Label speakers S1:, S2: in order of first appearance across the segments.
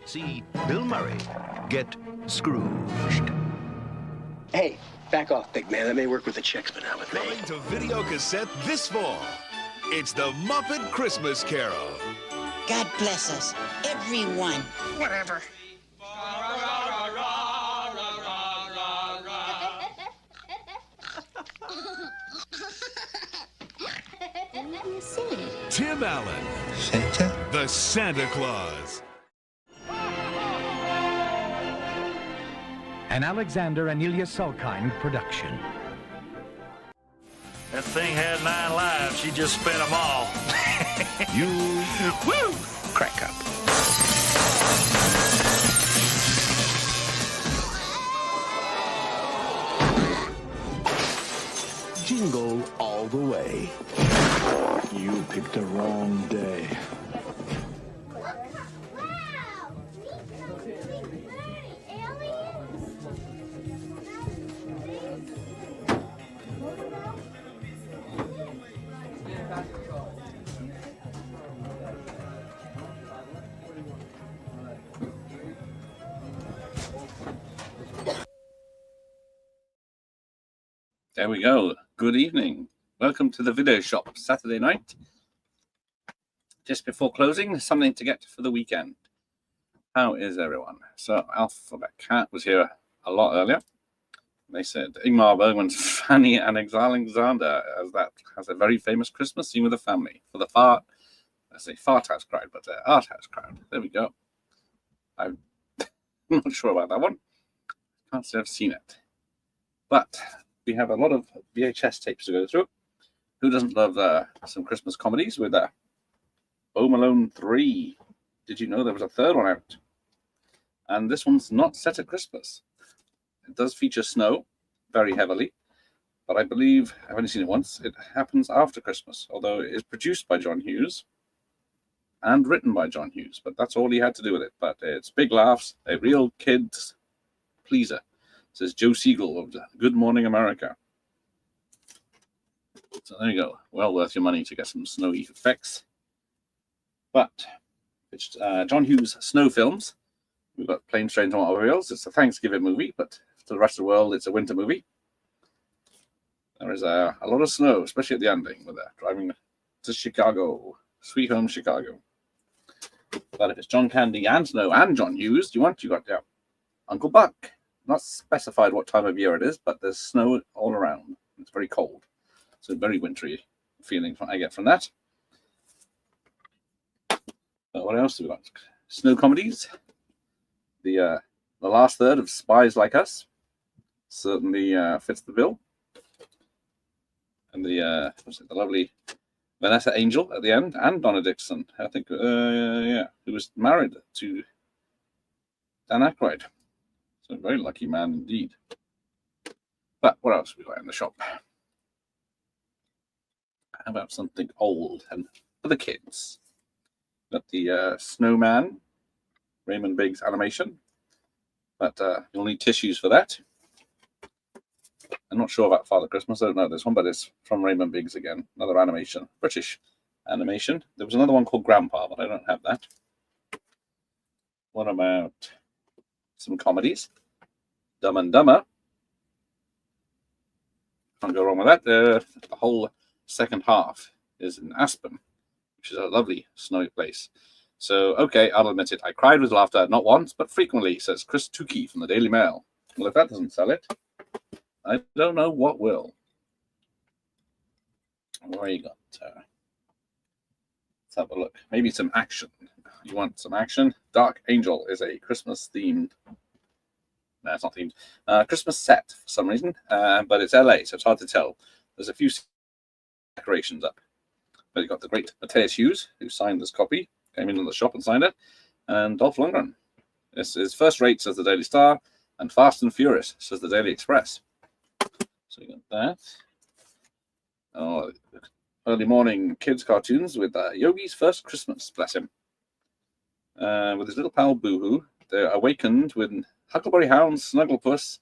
S1: See Bill Murray get Scrooged.
S2: Hey, back off, big man. That may work with the chicks, but not with me.
S3: Coming to video cassette this fall. It's the Muppet Christmas Carol.
S4: God bless us, everyone.
S5: Whatever.
S3: Tim Allen.
S1: Santa?
S3: The Santa Claus.
S6: An Alexander Anelia Salkind production.
S7: That thing had 9 lives. She just spent them all.
S1: You
S7: Woo! Crack up.
S1: jingle all the way.
S8: You picked the wrong day.
S9: There we go. Good evening. Welcome to the video shop. Saturday night. Just before closing, something to get for the weekend. How is everyone? So Alphabet Cat was here a lot earlier. They said Ingmar Bergman's Fanny and Alexander, as that has a very famous Christmas scene with the family. For the fart, I say fart house crowd, but art house crowd. There we go. I'm not sure about that one. Can't say I've seen it. But we have a lot of VHS tapes to go through. Who doesn't love some Christmas comedies with Home Alone 3? Did you know there was a third one out? And this one's not set at Christmas. It does feature snow very heavily, but I believe, I've only seen it once, it happens after Christmas, although it is produced by John Hughes and written by John Hughes, but that's all he had to do with it. But it's big laughs, a real kid's pleaser. Says Joe Siegel of Good Morning America. So there you go. Well worth your money to get some snowy effects. But it's John Hughes snow films. We've got Planes, Trains and Automobiles. It's a Thanksgiving movie, but to the rest of the world, it's a winter movie. There is a lot of snow, especially at the ending, with driving to Chicago, Sweet Home Chicago. But if it's John Candy and snow and John Hughes, you got Uncle Buck. Not specified what time of year it is, but there's snow all around. It's very cold. So very wintry feeling I get from that. But what else do we got? Snow comedies. The last third of Spies Like Us certainly fits the bill. And the lovely Vanessa Angel at the end, and Donna Dixon, I think, who was married to Dan Aykroyd. So a very lucky man indeed. But what else have we got in the shop? How about something old and for the kids? Got the Snowman, Raymond Biggs animation. But you'll need tissues for that. I'm not sure about Father Christmas. I don't know this one, but it's from Raymond Biggs again. Another animation, British animation. There was another one called Grandpa, but I don't have that. What about some comedies? Dumb and Dumber. Can't go wrong with that. The whole second half is in Aspen, which is a lovely snowy place. So, okay, I'll admit it. I cried with laughter, not once, but frequently, says Chris Tukey from the Daily Mail. Well, if that doesn't sell it, I don't know what will. What you got? Let's have a look. Maybe some action. You want some action? Dark Angel is a Christmas-themed... No, it's not themed. Christmas set for some reason, but it's LA, so it's hard to tell. There's a few decorations up. But you've got the great Matthias Hughes, who signed this copy, came into the shop and signed it, and Dolph Lundgren. This is first rate, says the Daily Star, and fast and furious, says the Daily Express. So you got that. Oh, early morning kids cartoons with Yogi's First Christmas, bless him. With his little pal Boohoo, they're awakened with Huckleberry Hound, Snugglepuss,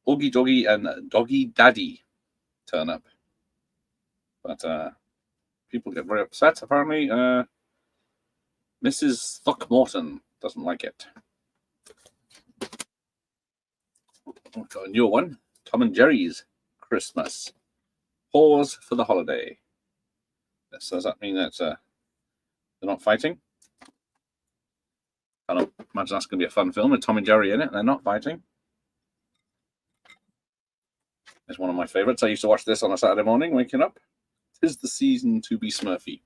S9: Oogie Doggy, and Doggy Daddy turn up. But people get very upset, apparently. Mrs. Throckmorton doesn't like it. We've got a new one, Tom and Jerry's Christmas. Pause for the holiday. So does that mean that they're not fighting? I don't imagine that's going to be a fun film with Tom and Jerry in it, and they're not fighting. It's one of my favourites. I used to watch this on a Saturday morning, waking up. 'Tis the season to be Smurfy.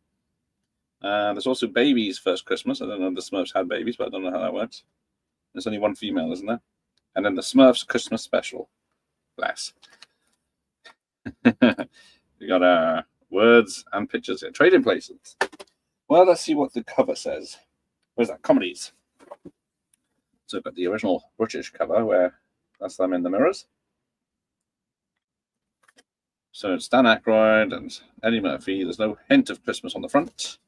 S9: There's also Baby's First Christmas. I don't know if the Smurfs had babies, but I don't know how that works. There's only one female, isn't there? And then the Smurfs Christmas Special. Bless. We got words and pictures here. Trading places. Well, let's see what the cover says. Where's that? Comedies. So we've got the original British cover where that's them in the mirrors. So it's Dan Aykroyd and Eddie Murphy. There's no hint of Christmas on the front.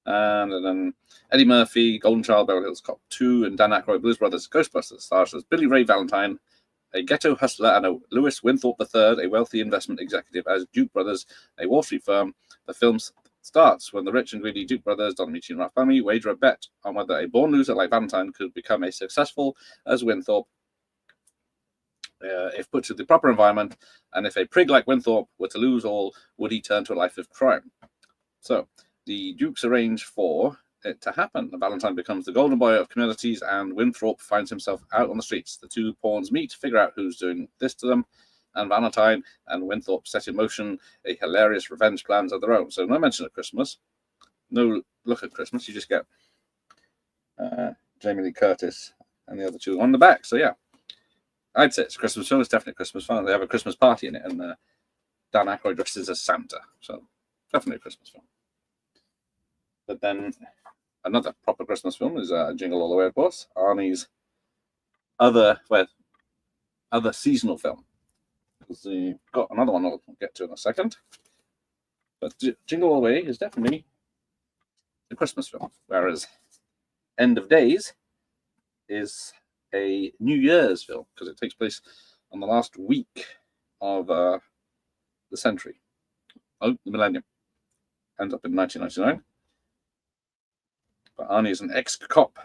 S9: And then Eddie Murphy, Golden Child, Beverly Hills Cop 2, and Dan Aykroyd, Blues Brothers, Ghostbusters. Stars as Billy Ray Valentine, a ghetto hustler, and a Lewis Winthorpe III, a wealthy investment executive, as Duke Brothers, a Wall Street firm. The film starts when the rich and greedy Duke brothers, Don Amici and Ralph Bammy, wager a bet on whether a born loser like Valentine could become as successful as Winthorpe if put to the proper environment, and if a prig like Winthorpe were to lose all, would he turn to a life of crime? So the Dukes arrange for it to happen. Valentine becomes the golden boy of communities, and Winthorpe finds himself out on the streets. The two pawns meet, figure out who's doing this to them, and Valentine and Winthorpe set in motion a hilarious revenge plans of their own. So no mention of Christmas, no look at Christmas. You just get Jamie Lee Curtis and the other two on the back. So yeah, I'd say it's a Christmas film. It's definitely a Christmas film. They have a Christmas party in it, and Dan Aykroyd dresses as Santa. So definitely a Christmas film. But then another proper Christmas film is Jingle All the Way, of course. Arnie's other seasonal film. We've got another one I'll get to in a second. But Jingle All the Way is definitely a Christmas film, whereas End of Days is a New Year's film because it takes place on the last week of the century. Oh, the millennium. Ends up in 1999. But Arnie is an ex-cop.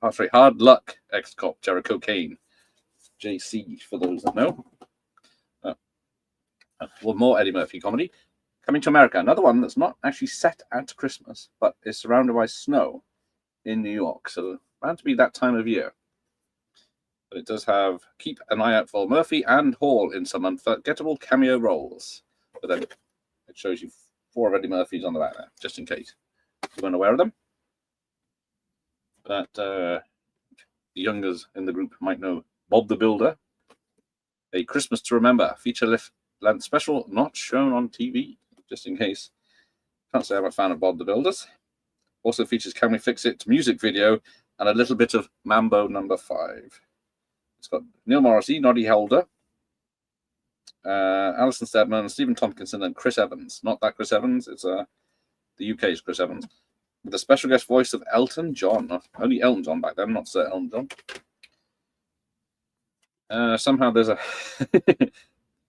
S9: Oh, sorry, hard luck ex-cop, Jericho Kane. JC, for those that know. Well, more Eddie Murphy comedy. Coming to America, another one that's not actually set at Christmas, but is surrounded by snow in New York. So bound to be that time of year. But it does have keep an eye out for Murphy and Hall in some unforgettable cameo roles. But then it shows you 4 of Eddie Murphys on the back there, just in case you weren't aware of them. But the youngers in the group might know Bob the Builder, A Christmas to Remember, feature-length special not shown on TV, just in case. Can't say I'm a fan of Bob the Builders. Also features Can We Fix It music video and a little bit of Mambo No. 5. It's got Neil Morrissey, Noddy Holder, Alison Steadman, Stephen Tompkinson, and Chris Evans. Not that Chris Evans, it's the UK's Chris Evans. With a special guest voice of Elton John. Only Elton John back then, not Sir Elton John. Somehow there's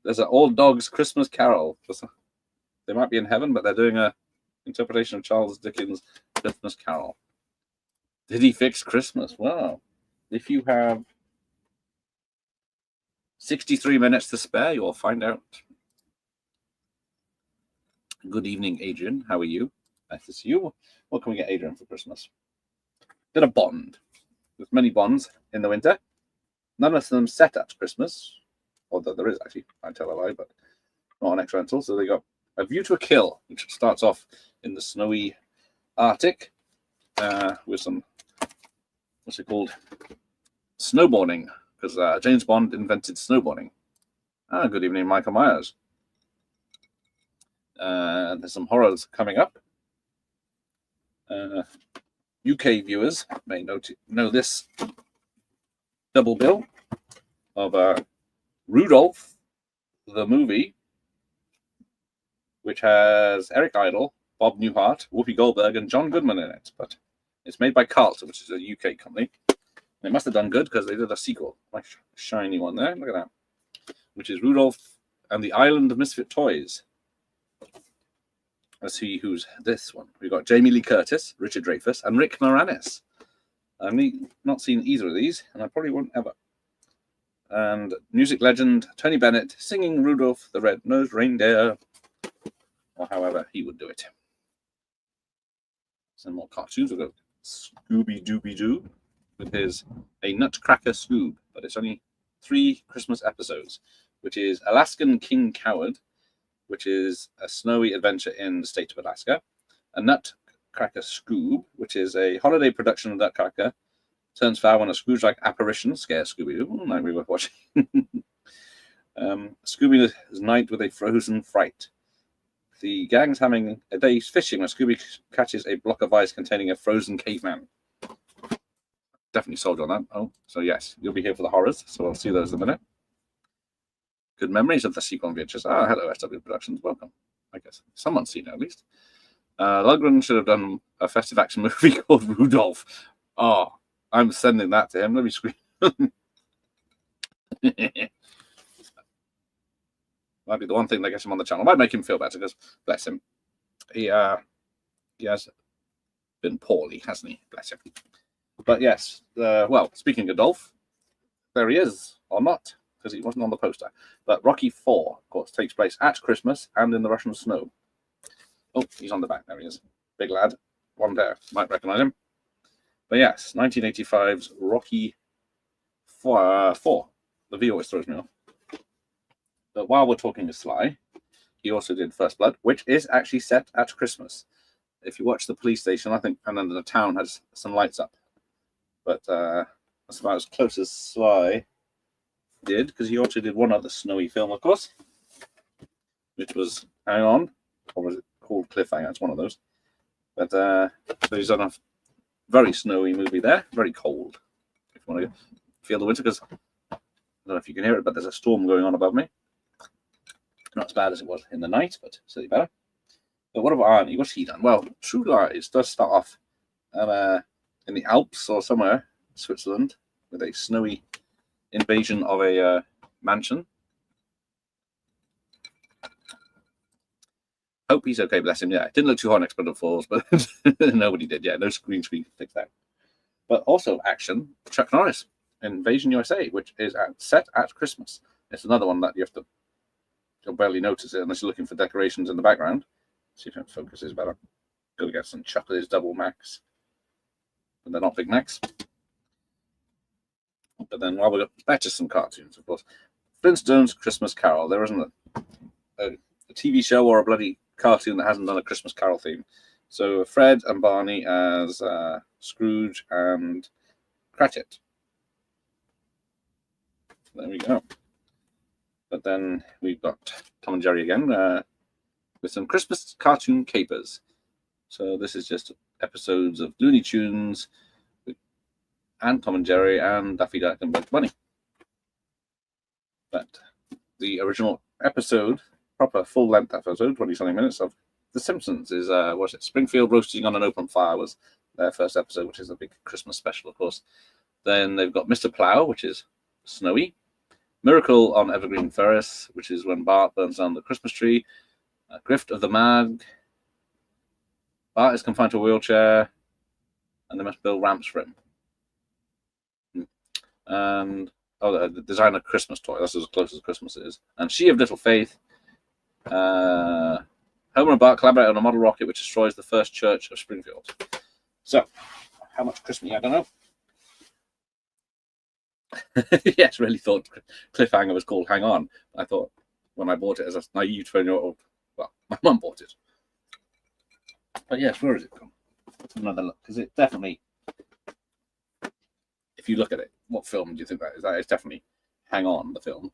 S9: there's an Old Dog's Christmas Carol. They might be in heaven, but they're doing a interpretation of Charles Dickens' Christmas Carol. Did he fix Christmas? Well, if you have 63 minutes to spare, you'll find out. Good evening, Adrian. How are you? Nice to see you. What can we get Adrian for Christmas? Bit of Bond. There's many Bonds in the winter. None of them set at Christmas. Although there is actually, I tell a lie, but not on X Rental. So they got A View to a Kill, which starts off in the snowy Arctic with some, what's it called? Snowboarding, because James Bond invented snowboarding. Good evening, Michael Myers. There's some horrors coming up. UK viewers may know this double bill of Rudolph, the movie, which has Eric Idle, Bob Newhart, Whoopi Goldberg, and John Goodman in it. But it's made by Carlton, which is a UK company. They must have done good because they did a sequel. Nice shiny one there. Look at that. Which is Rudolph and the Island of Misfit Toys. Let's see who's this one. We've got Jamie Lee Curtis, Richard Dreyfuss, and Rick Moranis I've not seen either of these, and I probably won't ever. And music legend Tony Bennett singing Rudolph the Red-Nosed Reindeer, or however he would do it. Some more cartoons. We've got Scooby-Doo with his A Nutcracker Scoob, but it's only 3 Christmas episodes, which is Alaskan King Coward, which is a snowy adventure in the state of Alaska, a Nutcracker Scoob, which is a holiday production of Nutcracker, turns foul when a Scrooge-like apparition scares Scooby-Doo, like we were watching. Scooby's night with a frozen fright. The gang's having a day's fishing when Scooby catches a block of ice containing a frozen caveman. Definitely sold on that. Oh, so yes, you'll be here for the horrors, so I'll see those in a minute. Good memories of the sequel adventures. Ah, hello, SW Productions. Welcome. I guess someone's seen it at least. Lundgren should have done a festive action movie called Rudolph. Oh, I'm sending that to him. Let me scream. Might be the one thing that gets him on the channel. Might make him feel better because, bless him, he has been poorly, hasn't he? Bless him. But yes, well, speaking of Dolph, there he is, or not, because he wasn't on the poster. But Rocky IV, of course, takes place at Christmas and in the Russian snow. Oh, he's on the back. There he is. Big lad. One there. Might recognize him. But yes, 1985's Rocky 4. The V always throws me off. But while we're talking to Sly, he also did First Blood, which is actually set at Christmas. If you watch the police station, I think, and then the town has some lights up. But that's about as close as Sly did, because he also did one other snowy film, of course, which was Hang On, or was it called Cliffhanger? It's one of those. But so he's done a very snowy movie there, very cold. If you want to feel the winter, because I don't know if you can hear it, but there's a storm going on above me. Not as bad as it was in the night, but certainly better. But what about Arnie? What's he done? Well, True Lies does start off in the Alps or somewhere, Switzerland, with a snowy invasion of a mansion. Hope he's okay, bless him. Yeah, it didn't look too hot in Exploded Falls, but nobody did. Yeah, no green screen can fix that. But also action, Chuck Norris, Invasion USA, which is set at Christmas. It's another one that you'll barely notice it unless you're looking for decorations in the background. See if it focuses better. Go to get some Chuckles Double Max. But they're not Big Macs. But then, while we're back to some cartoons, of course. Flintstones Christmas Carol. There isn't a TV show or a bloody cartoon that hasn't done a Christmas Carol theme. So Fred and Barney as Scrooge and Cratchit. There we go. But then we've got Tom and Jerry again with some Christmas cartoon capers. So this is just episodes of Looney Tunes and Tom and Jerry and Daffy Duck and Bugs Bunny. But the original episode, proper full-length episode, 20-something minutes of The Simpsons is, what's it, Springfield Roasting on an Open Fire was their first episode, which is a big Christmas special, of course. Then they've got Mr. Plow, which is snowy. Miracle on Evergreen Ferris, which is when Bart burns down the Christmas tree. Grift of the Mag. Bart is confined to a wheelchair, and they must build ramps for him. And the designer Christmas toy. That's as close as Christmas is. And She of Little Faith. Homer and Bart collaborate on a model rocket which destroys the first church of Springfield. So, how much Christmas? I don't know. Yes, really thought Cliffhanger was called Hang On. I thought when I bought it as a naive 20-year-old, well, my mum bought it. But yes, where is it from? Let's have another look, because it definitely, if you look at it, what film do you think that is? That is definitely Hang On, the film.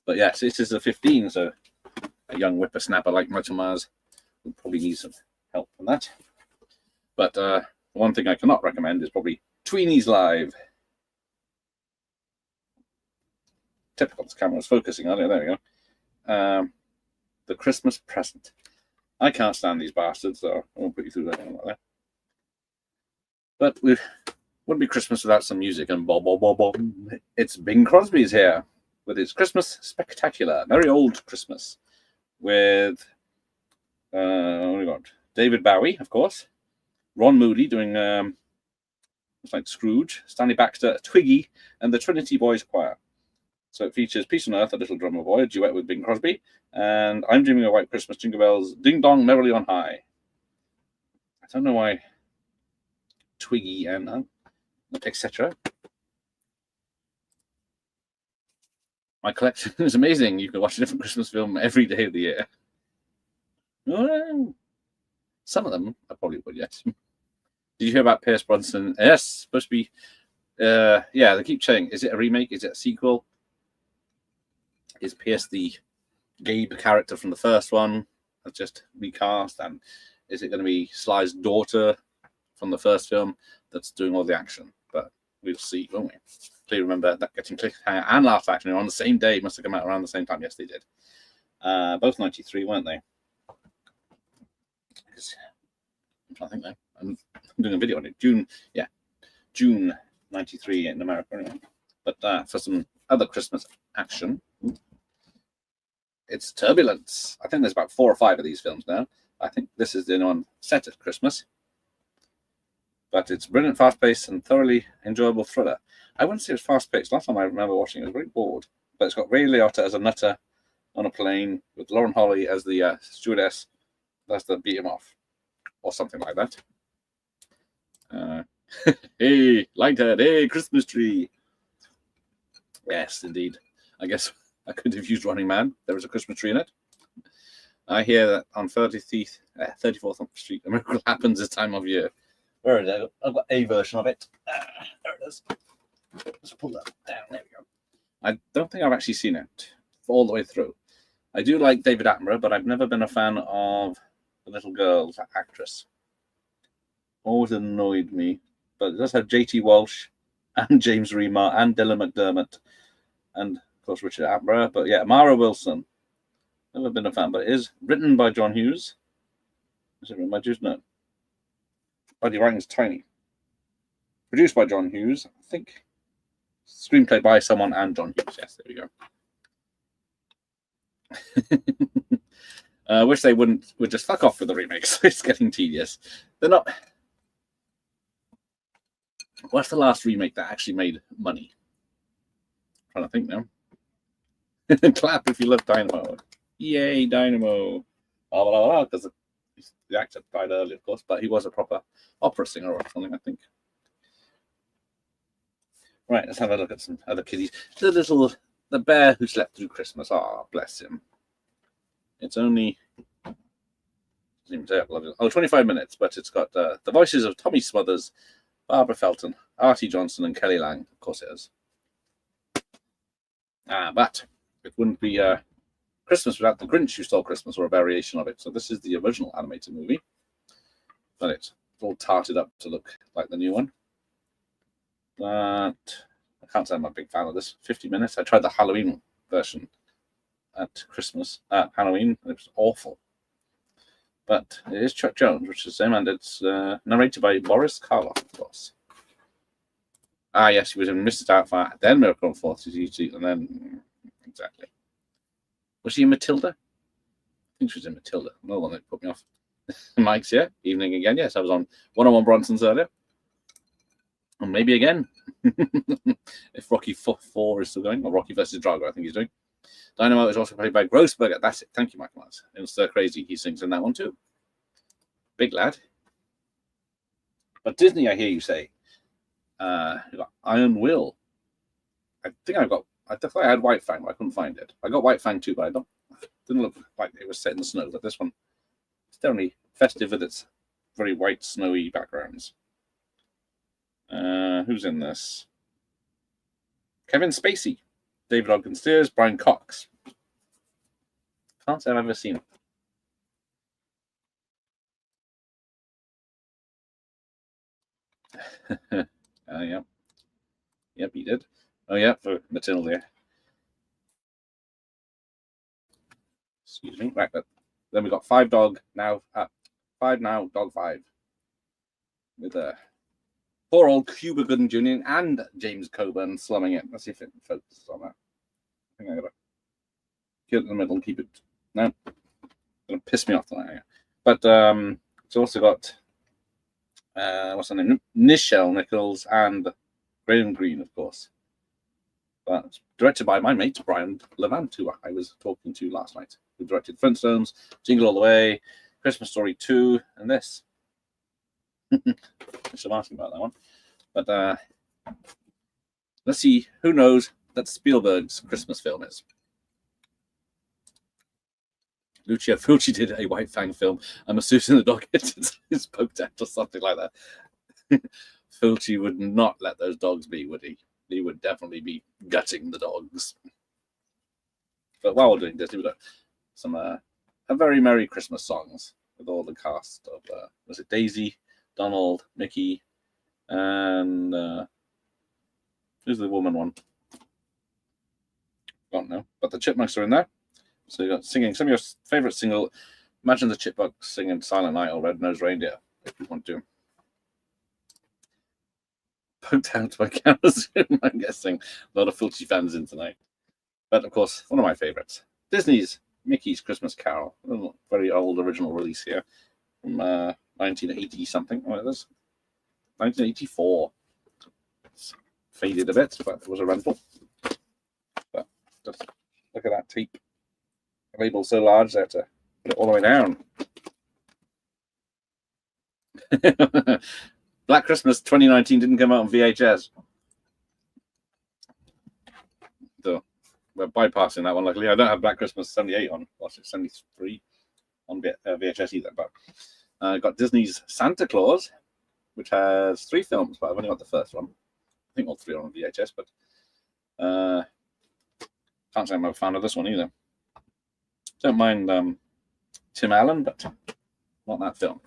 S9: But yes, this is a 15, so a young whippersnapper like Michael Myers will probably need some help on that. But one thing I cannot recommend is probably Tweenies Live. Typical, this camera's focusing on it. There we go. The Christmas Present. I can't stand these bastards, so I won't put you through that one like that. But we wouldn't be Christmas without some music and bob, bob, bob, bob. It's Bing Crosby's here with his Christmas Spectacular. Merry Old Christmas. With, what have we got? David Bowie, of course. Ron Moody doing It's like Scrooge, Stanley Baxter, Twiggy, and the Trinity Boys Choir. So it features Peace on Earth, A Little Drummer Boy, a duet with Bing Crosby, and I'm Dreaming of White Christmas, Jingle Bells, Ding Dong Merrily on High. I don't know why Twiggy and etc. My collection is amazing. You can watch a different Christmas film every day of the year. Well, some of them I probably would, yes. Did you hear about Pierce Brosnan? Yes, supposed to be. Yeah, they keep saying, is it a remake? Is it a sequel? Is Pierce the Gabe character from the first one that's just recast? And is it going to be Sly's daughter from the first film that's doing all the action? But we'll see, won't we? Clearly remember that getting Cliffhanger and Laugh Action on the same day. Must have come out around the same time. Yes, they did. Both 93, weren't they? I'm trying to think now. I'm doing a video on it. June 93 in America. Anyway. But for some other Christmas action, it's Turbulence. I think there's about 4 or 5 of these films now. I think this is the only one set at Christmas. But it's brilliant, fast-paced, and thoroughly enjoyable thriller. I wouldn't say it's fast-paced. Last time I remember watching it, I was very bored. But it's got Ray Liotta as a nutter on a plane with Lauren Holly as the stewardess. That's the beat him off, or something like that. Hey, Lighthead, hey, Christmas tree. Yes, indeed. I guess I could have used Running Man. There was a Christmas tree in it. I hear that on 34th Street, a miracle happens this time of year. Where is it? I've got a version of it. There it is. Let's pull that down. There we go. I don't think I've actually seen it all the way through. I do like David Attenborough, but I've never been a fan of the little girl, that actress. Always annoyed me. But it does have J.T. Walsh and James Remar and Dylan McDermott and, of course, Richard Attenborough. But yeah, Mara Wilson. Never been a fan, but it is written by John Hughes. Is it written by Hughes? No. Body writing's tiny. Produced by John Hughes, I think. Screenplay by someone and John Hughes. Yes, there we go. Wish they would just fuck off with the remakes. It's getting tedious. They're not. What's the last remake that actually made money? I'm trying to think now. Clap if you love Dynamo. Yay, Dynamo. Because the actor died early, of course, but he was a proper opera singer or something, I think. Right, let's have a look at some other kiddies. The bear who slept through Christmas. Ah, bless him. It's only 25 minutes, but it's got the voices of Tommy Smothers, Barbara Felton, Artie Johnson, and Kelly Lang. Of course it is. But it wouldn't be Christmas without the Grinch Who Stole Christmas, or a variation of it. So this is the original animated movie, but it's all tarted up to look like the new one. But I can't say I'm a big fan of this. 50 minutes. I tried the Halloween version at Halloween, and it was awful. But it is Chuck Jones, which is the same, and it's narrated by Boris Karloff, of course. Yes, he was in Mrs. Doubtfire, then Miracle on 4th Street, and then exactly. Was she in Matilda? I think she was in Matilda. Another one that put me off. Mike's here. Evening again. Yes, I was on 101 Bronson's earlier. And maybe again. If Rocky 4 is still going. Or Rocky versus Drago, I think he's doing. Dynamo is also played by Grossberger. That's it. Thank you, Michael Myers. In Stir Crazy, he sings in that one too. Big lad. But Disney, I hear you say. You got Iron Will. I think I had White Fang, but I couldn't find it. I got White Fang too, but didn't look like it was set in the snow. But this one, it's definitely festive with its very white, snowy backgrounds. Who's in this? Kevin Spacey, David Ogden Stiers, Brian Cox. Can't say I've ever seen it. Yeah. Yep, he did. Oh, yeah, for Matilda. Excuse me. Right, but then we got Five Dog now. Five now, Dog 5. With poor old Cuba Gooding Jr. and James Coburn slumming it. Let's see if it focuses on that. I think I gotta get it in the middle and keep it. No, it's gonna piss me off tonight. But it's also got what's her name? Nichelle Nichols and Graham Greene, of course. But directed by my mate Brian Levant, who I was talking to last night, who directed Flintstones, Jingle All the Way, Christmas Story 2, and this. I should ask about that one. But let's see who knows that Spielberg's Christmas film is. Lucia Fulci did a White Fang film. I'm assuming the dog is poked out or something like that. Fulci would not let those dogs be, would he? He would definitely be gutting the dogs. But while we're doing this, we've got some a very Merry Christmas songs with all the cast of was it Daisy, Donald, Mickey, and who's the woman one? Don't know. But the Chipmunks are in there. So you got singing some of your favorite single. Imagine the Chipmunks singing Silent Night or Red-Nosed Reindeer, if you want to. Poked out by cameras, I'm guessing. A lot of Fulci fans in tonight. But of course, one of my favorites. Disney's Mickey's Christmas Carol. A very old original release here. From 1980 something. What is this? 1984. It's faded a bit, but it was a rental. But just look at that tape. The label so large they had to put it all the way down. Black Christmas 2019 didn't come out on VHS. So we're bypassing that one. Luckily, I don't have Black Christmas 78 on. What's it, 73 on VHS either. But I got Disney's Santa Claus, which has 3 films, but I've only got the first one. I think all 3 are on VHS, but can't say I'm a fan of this one either. Don't mind Tim Allen, but not that film.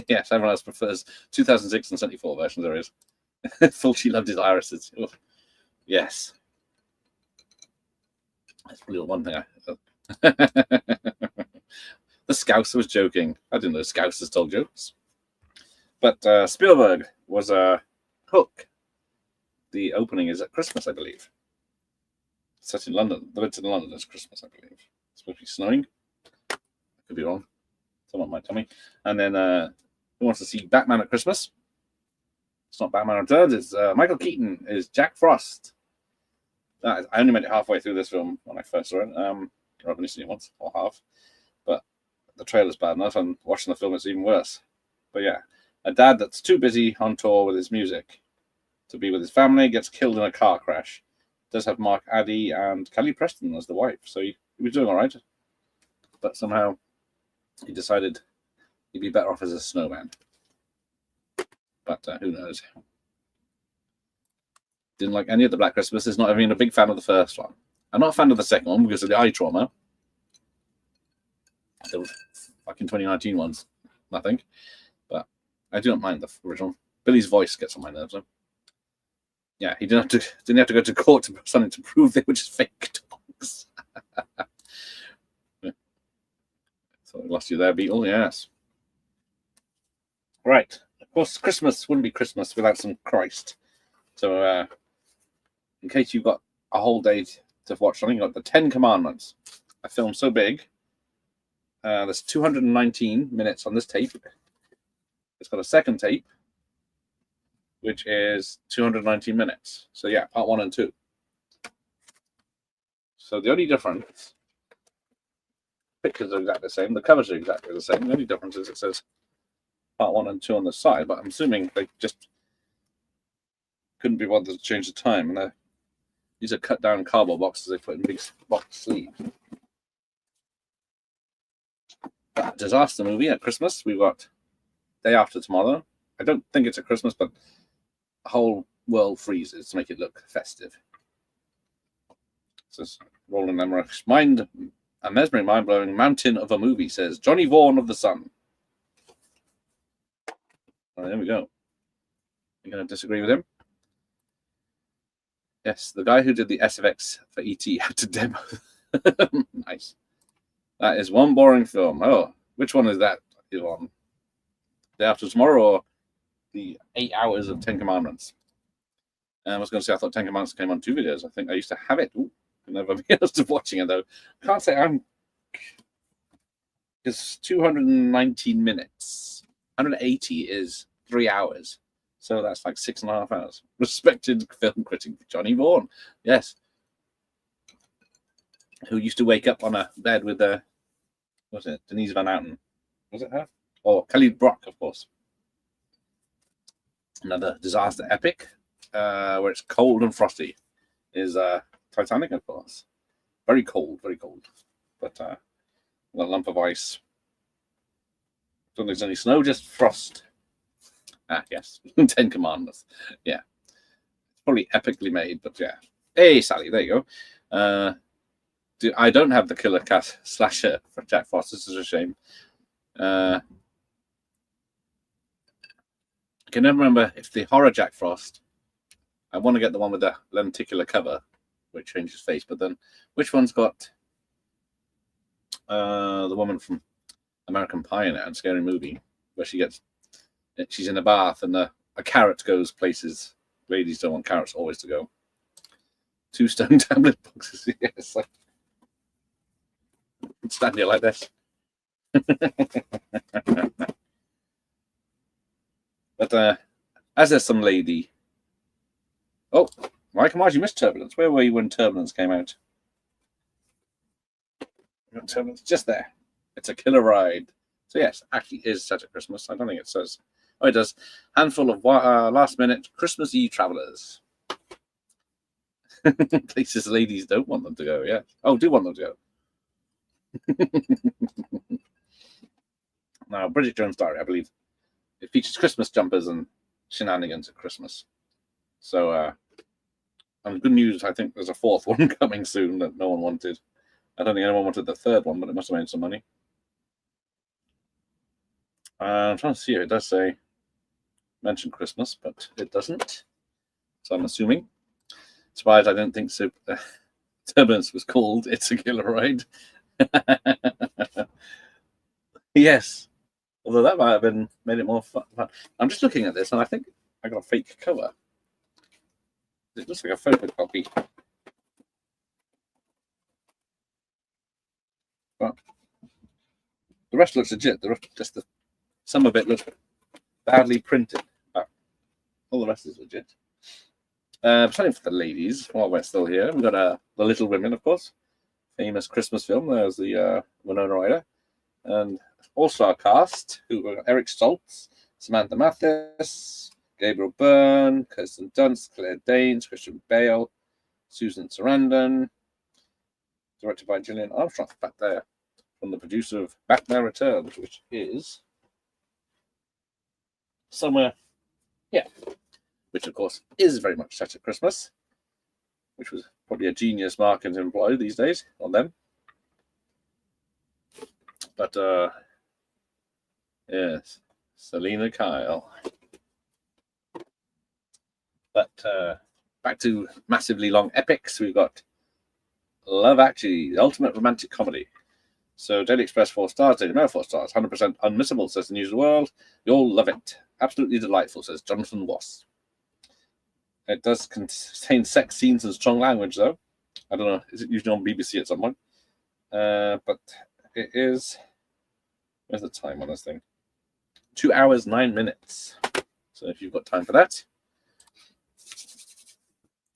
S9: Yes, everyone else prefers 2006 and 74 versions. There is. Fulci loved his irises. Oh, yes. That's probably the one thing The Scouse was joking. I didn't know Scousers told jokes. But Spielberg was Hook. The opening is at Christmas, I believe. Set in London. But it's in London. It's Christmas, I believe. It's supposed to be snowing. I could be wrong. Someone might tell me. And then who wants to see Batman at Christmas? It's not Batman Returns. It's Michael Keaton is Jack Frost. I only made it halfway through this film when I first saw it. I've only seen it once or half. But the trailer's bad enough, and watching the film it's even worse. But yeah, a dad that's too busy on tour with his music to be with his family gets killed in a car crash. Does have Mark Addy and Kelly Preston as the wife, so he was doing all right. But somehow he decided he'd be better off as a snowman. But who knows? Didn't like any of the Black Christmases, not even a big fan of the first one. I'm not a fan of the second one because of the eye trauma. The fucking 2019 ones, I think. But I do not mind the original. Billy's voice gets on my nerves, though. Yeah, he didn't have to go to court to something to prove they were just fake dogs. Yeah. So I lost you there, Beetle. Yes. Right. Of course, Christmas wouldn't be Christmas without some Christ. So, in case you've got a whole day to watch something, you've got the 10 Commandments. A film so big. There's 219 minutes on this tape. It's got a second tape, which is 219 minutes. So yeah, part 1 and 2. So the only difference, pictures are exactly the same, the covers are exactly the same. The only difference is it says part 1 and 2 on the side, but I'm assuming they just couldn't be bothered to change the time. And these are cut down cardboard boxes they put in big box sleeves. Disaster movie at Christmas. We've got Day After Tomorrow. I don't think it's at Christmas, but the whole world freezes to make it look festive. Says Roland Emmerich's a mesmering, mind-blowing mountain of a movie, says Johnny Vaughan of The Sun. Well, there we go. You're going to disagree with him? Yes, the guy who did the SFX for E.T. had to demo. Nice. That is one boring film. Oh, which one is that? Is on Day After Tomorrow or the 8 hours of 10 Commandments? And I was going to say I thought 10 Commandments came on 2 videos. I think I used to have it. Ooh, I never realized of watching it though. I can't say I'm. It's 219 minutes. 180 is 3 hours. So that's like 6.5 hours. Respected film critic Johnny Vaughan. Yes. Who used to wake up on a bed with what was it? Denise Van Outen. Was it her? Or Kelly Brock, of course. Another disaster epic, where it's cold and frosty, is Titanic, of course. Very cold, very cold. But a lump of ice. Don't think there's any snow, just frost. Ah, yes. 10 Commandments. Yeah. It's probably epically made, but yeah. Hey, Sally, there you go. I don't have the killer cat slasher for Jack Frost. This is a shame. I can never remember if the horror Jack Frost. I want to get the one with the lenticular cover, which changes face. But then, which one's got the woman from American Pie in it and Scary Movie, where she's in a bath and a carrot goes places ladies don't want carrots always to go. 2 stone tablet boxes. Yes, like stand here like this. But as there's some lady. Oh, Michael Marge, you missed Turbulence. Where were you when Turbulence came out? Turbulence just there. It's a killer ride. So yes, actually is set at Christmas. I don't think it says. Oh, it does. Handful of last-minute Christmas Eve travelers. Places ladies don't want them to go. Yeah. Oh, do want them to go. Now, Bridget Jones' Diary, I believe, it features Christmas jumpers and shenanigans at Christmas. So, and good news, I think there's a 4th one coming soon that no one wanted. I don't think anyone wanted the 3rd one, but it must have made some money. I'm trying to see if it does say mention Christmas, but it doesn't. So I'm assuming. Surprised I didn't think so. Turbulence was called It's a Killer Ride. Yes. Although that might have made it more fun. I'm just looking at this and I think I got a fake cover. It looks like a photocopy. But the rest looks legit. Some of it looks badly printed. But all the rest is legit. Something for the ladies while we're still here. We've got The Little Women, of course. Famous Christmas film. There's the Winona Ryder. And all-star cast, who were Eric Stoltz, Samantha Mathis, Gabriel Byrne, Kirsten Dunst, Claire Danes, Christian Bale, Susan Sarandon, directed by Gillian Armstrong, back there, from the producer of Batman Returns, which is somewhere here, which of course is very much set at Christmas, which was probably a genius marketing employ these days on them. But yes, Selena Kyle. But back to massively long epics. We've got Love Actually, the ultimate romantic comedy. So Daily Express 4 stars, Daily Mail 4 stars. 100% unmissable, says the News of the World. You'll love it. Absolutely delightful, says Jonathan Wass. It does contain sex scenes and strong language, though. I don't know. Is it usually on BBC at some point? But it is. Where's the time on this thing? 2 hours, 9 minutes. So if you've got time for that.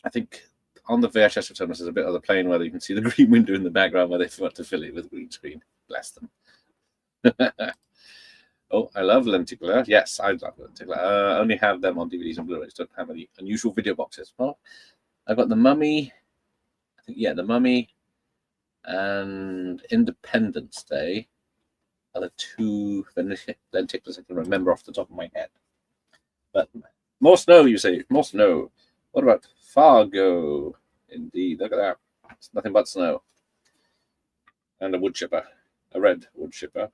S9: I think on the VHS return, there's a bit of the plane where you can see the green window in the background where they forgot to fill it with green screen. Bless them. Oh, I love lenticular. Yes, I love lenticular. Only have them on DVDs and Blu-rays. Don't have any unusual video boxes. Well, I've got The Mummy. I think, yeah, The Mummy and Independence Day are the 2 lenticulars I can remember off the top of my head. But more snow, you say? More snow. What about Fargo? Indeed, look at that. It's nothing but snow. And a wood chipper. A red wood chipper.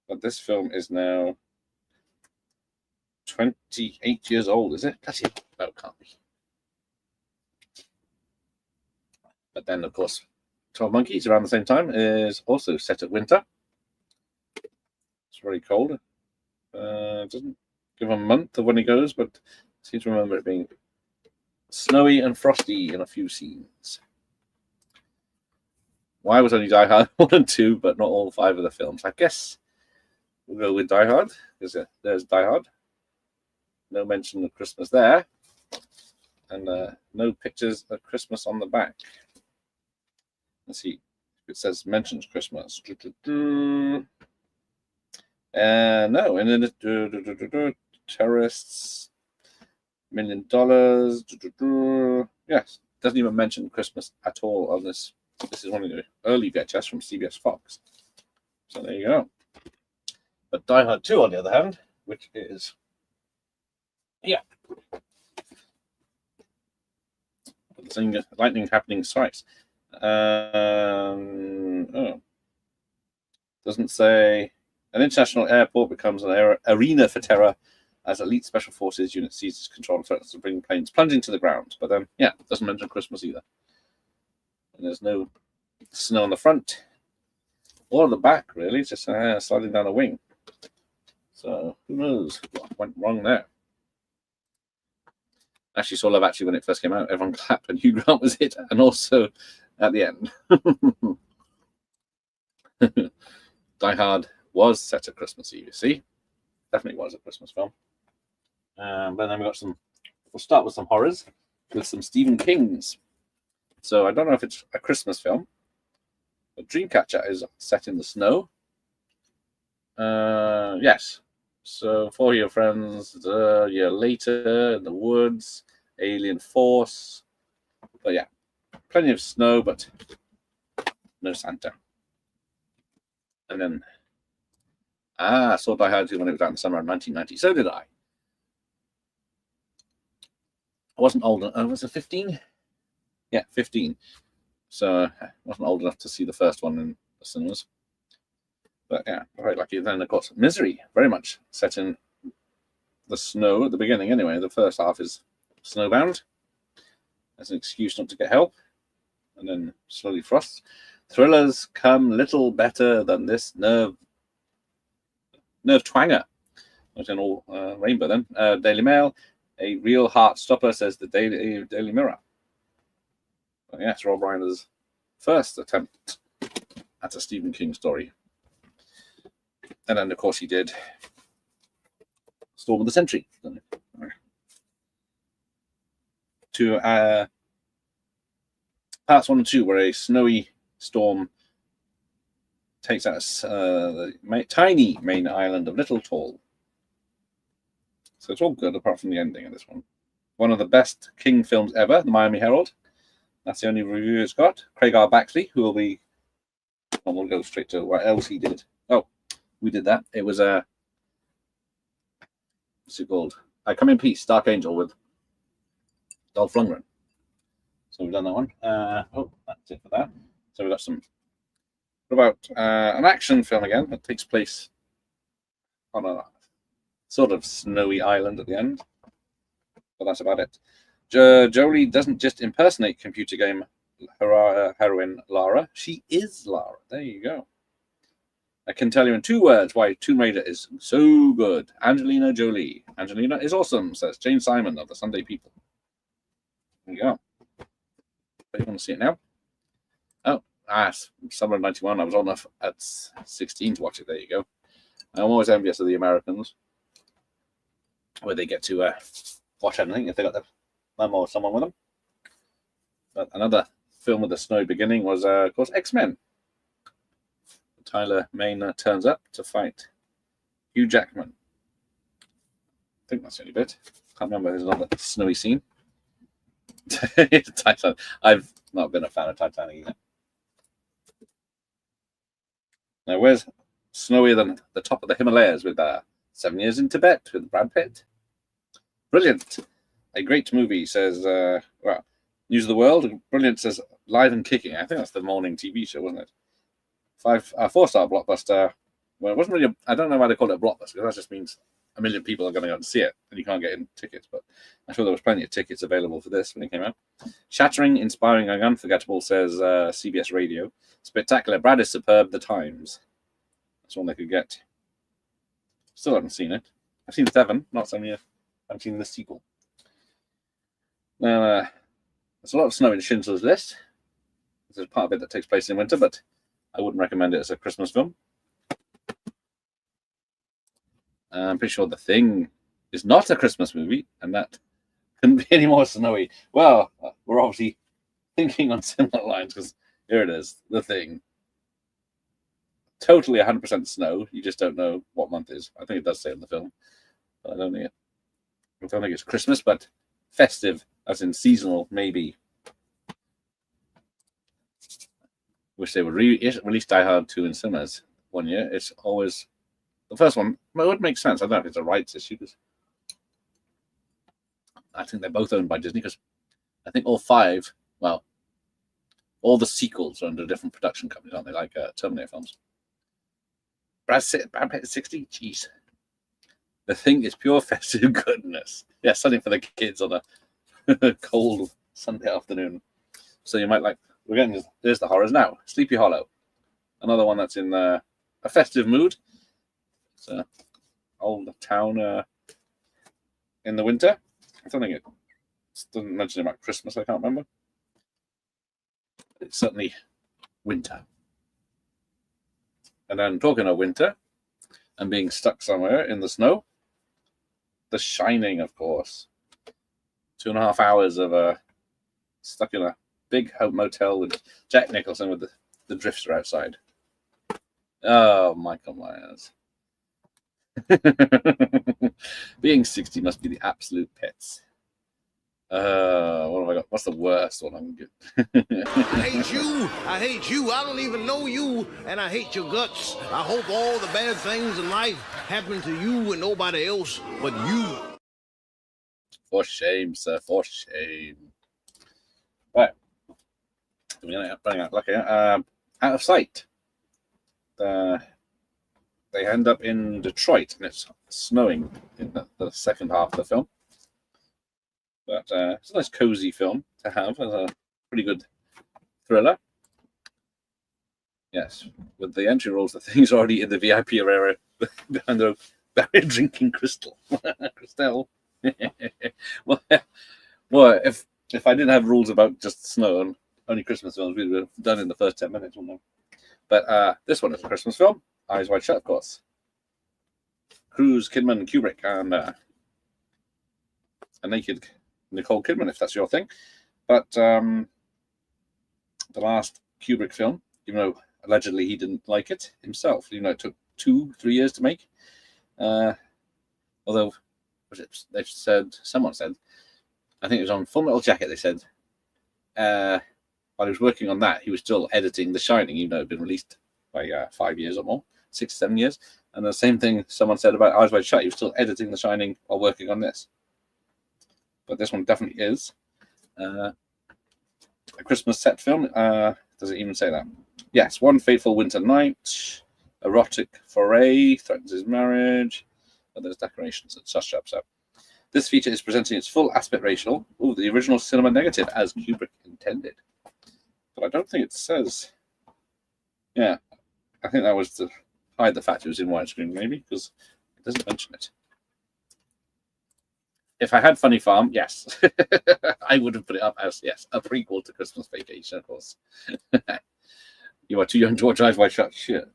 S9: But this film is now 28 years old, is it? That's it. No, it can't be. But then, of course, 12 Monkeys around the same time is also set at winter. It's very cold. Doesn't give a month of when he goes, but I seem to remember it being snowy and frosty in a few scenes. Why was only Die Hard 1 and 2, but not all 5 of the films? I guess we'll go with Die Hard, because there's Die Hard. No mention of Christmas there. And no pictures of Christmas on the back. Let's see if it says mentions Christmas. No, and then terrorists, $1 million. Yes, doesn't even mention Christmas at all on this. This is one of the early VHS from CBS Fox. So there you go. But Die Hard 2, on the other hand, which is, yeah, lightning happening strikes. Oh, doesn't say. An international airport becomes an arena for terror as elite special forces unit seizes control and threatens to bring planes plunging to the ground. But then, yeah, doesn't mention Christmas either. And there's no snow on the front or the back, really. It's just sliding down a wing. So who knows what went wrong there? Actually saw Love Actually when it first came out. Everyone clapped and Hugh Grant was it, and also at the end. Die Hard was set at Christmas Eve, you see. Definitely was a Christmas film. But then we got some, we'll start with some horrors, with some Stephen King's. So I don't know if it's a Christmas film, but Dreamcatcher is set in the snow. Yes. So For Your Friends, a year later, in the woods, alien force. But yeah, plenty of snow, but no Santa. And then, I saw Die Hard 2 when it was out in the summer of 1990. So did I. I wasn't old enough. Was it 15? Yeah, 15. So I wasn't old enough to see the first one in the cinemas. But yeah, very lucky. Then, of course, Misery, very much set in the snow at the beginning anyway. The first half is snowbound as an excuse not to get help. And then slowly frosts. Thrillers come little better than this nerve twanger. Not in all rainbow then. Daily Mail, a real heart stopper, says the Daily Mirror. But yes, Rob Reiner's first attempt at a Stephen King story. And then, of course, he did Storm of the Century. To parts 1 and 2, where a snowy storm takes out the tiny main island of Little Tall. So it's all good, apart from the ending of this one. One of the best King films ever, The Miami Herald. That's the only review it's got. Craig R. Baxley, who will be... Well, we'll go straight to what else he did. Oh, we did that. It was a... what's it called? I Come in Peace, Dark Angel with Dolph Lundgren. So we've done that one. Oh, that's it for that. So we've got some... What about an action film again that takes place on a sort of snowy island at the end? But that's about it. Jolie doesn't just impersonate computer game heroine Lara. She is Lara. There you go. I can tell you in 2 words why Tomb Raider is so good. Angelina Jolie. Angelina is awesome, says Jane Simon of the Sunday People. There you go. But you want to see it now? Oh, summer of 91. I was old enough at 16 to watch it. There you go. I'm always envious of the Americans, where they get to watch anything if they got their mum or someone with them. But another film with a snowy beginning was, of course, X-Men. Tyler Mayne turns up to fight Hugh Jackman. I think that's the only bit. Can't remember. There's another snowy scene. Titanic. I've not been a fan of Titanic either. Now, where's snowier than the top of the Himalayas with 7 Years in Tibet with Brad Pitt? Brilliant. A great movie, says, well, News of the World. Brilliant, says Live and Kicking. I think that's the morning TV show, wasn't it? 4-star blockbuster. Well, it wasn't really, I don't know why they call it a blockbuster, because that just means 1 million people are going to go and see it, and you can't get in tickets. But I'm sure there was plenty of tickets available for this when it came out. Shattering, inspiring, and unforgettable, says CBS Radio. Spectacular. Brad is superb. The Times. That's one they could get. Still haven't seen it. I've seen 7, not 7 yet. I haven't seen the sequel. Now, there's a lot of snow in Schindler's List. There's part of it that takes place in winter, but I wouldn't recommend it as a Christmas film. I'm pretty sure The Thing is not a Christmas movie, and that couldn't be any more snowy. Well, we're obviously thinking on similar lines, because here it is, The Thing. Totally 100% snow. You just don't know what month it is. I think it does say in the film, but I don't think it's Christmas, but festive, as in seasonal, maybe. Wish they would release Die Hard 2 in cinemas one year. It's always the first one. Well, it would make sense. I don't know if it's a rights issue, because I think they're both owned by Disney, because I think all five, well, all the sequels are under different production companies, aren't they? Like Terminator films. Brad Pitt 60? Jeez. The Thing is pure festive goodness. Yeah, something for the kids on a cold Sunday afternoon. So you might like, there's the horrors now. Sleepy Hollow. Another one that's in a festive mood. It's an old town in the winter. I don't think it doesn't mention about Christmas, I can't remember. It's certainly winter. And then talking of winter and being stuck somewhere in the snow, The Shining, of course. 2.5 hours of stuck in a big motel with Jack Nicholson with the drifter outside. Oh, Michael Myers. Being 60 must be the absolute pits. What have I got? What's the worst one I can get?
S5: I hate you. I hate you. I don't even know you, and I hate your guts. I hope all the bad things in life happen to you and nobody else but you.
S9: For shame, sir. For shame. Right. Running out lucky. Out of Sight. They end up in Detroit, and it's snowing in the second half of the film. But it's a nice, cozy film to have as a pretty good thriller. Yes, with the entry rules, the Thing's already in the VIP area behind the barrier drinking Crystal. Crystal. well, if I didn't have rules about just snow and only Christmas films, we'd have done in the first 10 minutes, wouldn't we? But this one is a Christmas film. Eyes Wide Shut, of course. Cruise, Kidman, Kubrick, and a naked Nicole Kidman, if that's your thing. But the last Kubrick film, even though allegedly he didn't like it himself, even though it took 2-3 years to make. Although, someone said, I think it was on Full Metal Jacket, they said, while he was working on that, he was still editing The Shining, even though it had been released by 5 years or more, 6 or 7 years. And the same thing someone said about Eyes Wide Shut, he was still editing The Shining while working on this. But this one definitely is a Christmas set film. Does it even say that? Yes, One Fateful Winter Night, erotic foray, threatens his marriage, but there's decorations and such up. So this feature is presenting its full aspect ratio, the original cinema negative, as Kubrick intended. But I don't think it says. Yeah, I think that was to hide the fact it was in widescreen, maybe, because it doesn't mention it. If I had Funny Farm, yes, I would have put it up as, yes, a prequel to Christmas Vacation, of course. You are too young to watch Eyes Wide Shut. Shit.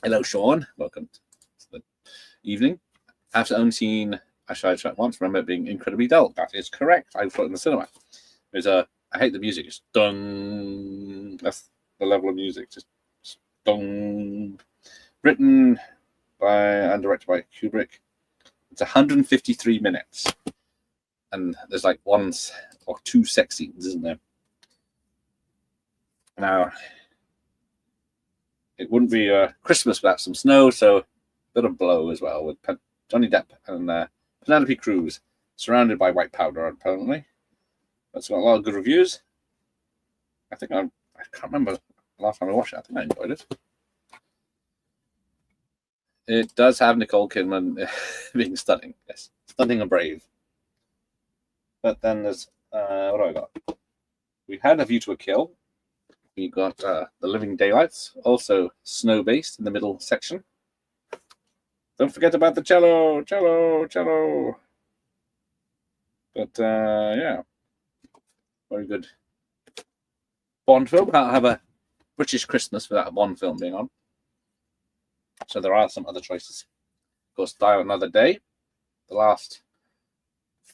S9: Hello, Sean. Welcome to the evening. I've only seen Eyes Wide Shut once. Remember it being incredibly dull. That is correct. I saw it in the cinema. There's I hate the music. It's dun. That's the level of music. Just dun. Written by and directed by Kubrick. It's 153 minutes, and there's like 1 or 2 sex scenes, isn't there? Now, it wouldn't be Christmas without some snow, so a bit of blow as well with Johnny Depp and Penelope Cruz, surrounded by white powder, apparently. That's got a lot of good reviews. I think I can't remember the last time I watched it. I think I enjoyed it. It does have Nicole Kidman being stunning. Yes, stunning and brave. But then there's, what do I got? We had A View to a Kill. We got The Living Daylights, also snow-based in the middle section. Don't forget about the cello. But, yeah. Very good Bond film. Can't have a British Christmas without a Bond film being on. So there are some other choices. Of course, Die Another Day. The last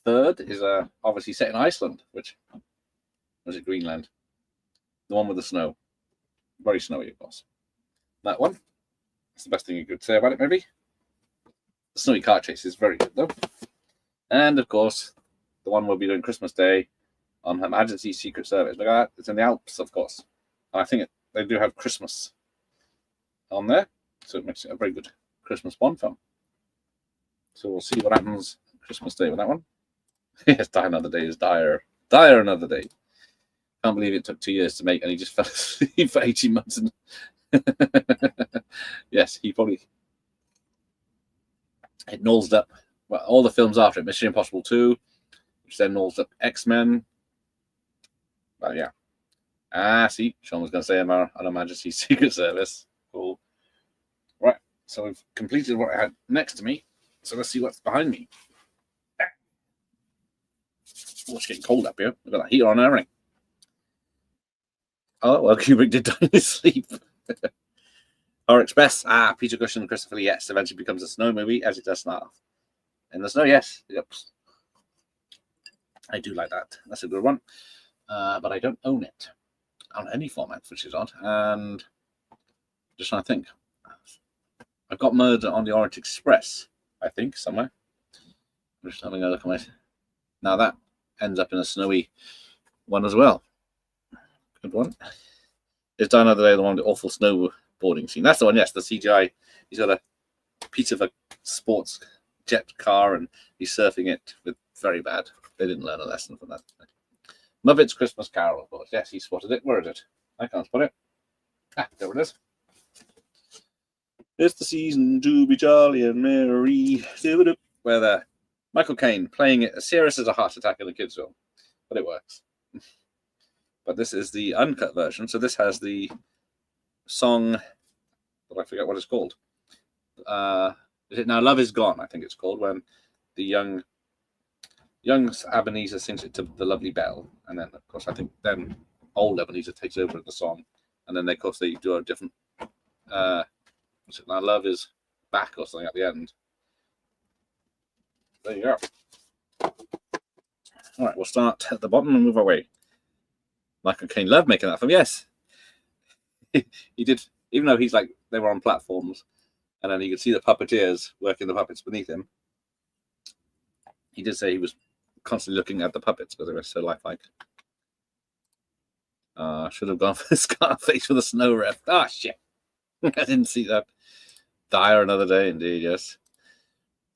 S9: third is obviously set in Iceland, which was it Greenland? The one with the snow. Very snowy, of course. That one. That's the best thing you could say about it, maybe. The snowy car chase is very good, though. And, of course, the one we'll be doing Christmas Day on Her Majesty's Secret Service. Look at that. It's in the Alps, of course. And I think they do have Christmas on there. So it makes it a very good Christmas Bond film. So we'll see what happens Christmas Day with that one. Yes, Die Another Day is dire. Dire Another Day. Can't believe it took 2 years to make and he just fell asleep for 18 months. And yes, he probably... It nosed up, well, all the films after it. Mission Impossible 2, which then nosed up X-Men. Well, yeah. See, Sean was going to say on Her Majesty's Secret Service. Cool. Right, so we've completed what I had next to me. So let's see what's behind me. Oh, it's getting cold up here. We've got that heater on and everything. Oh, well, Kubrick did die in his sleep. Horror Express. Peter Cushing and Christopher Lee, yes, eventually becomes a snow movie, as it does now. In the snow, yes. Yep. I do like that. That's a good one. But I don't own it on any format, which is odd. And just trying to think. I've got Murder on the Orient Express, I think, somewhere. I'm just having a look at my... Now that ends up in a snowy one as well. Good one. Is Die Another Day the one with the awful snowboarding scene? That's the one, yes, the CGI. He's got a piece of a sports jet car and he's surfing it with very bad. They didn't learn a lesson from that. Muppet's Christmas Carol, of course. Yes, he spotted it. Where is it? I can't spot it. There it is. It's the season to be jolly and merry. Where the Michael Caine playing it as serious as a heart attack in a kid's film. But it works. But this is the uncut version. So this has the song, but I forget what it's called. Is it Now Love Is Gone, I think it's called, when the young Ebenezer sings it to the lovely Belle. And then, of course, I think then old Ebenezer takes over the song. And then, of course, they do a different, what's it, Now Love Is Back or something at the end. There you go. All right, we'll start at the bottom and move our way. Michael Caine loved making that film. Yes, he did. Even though he's like, they were on platforms, and then you could see the puppeteers working the puppets beneath him. He did say he was constantly looking at the puppets because they were so lifelike. Should have gone for Scarface with a snow ref. Shit! I didn't see that. Die Another Day, indeed. Yes.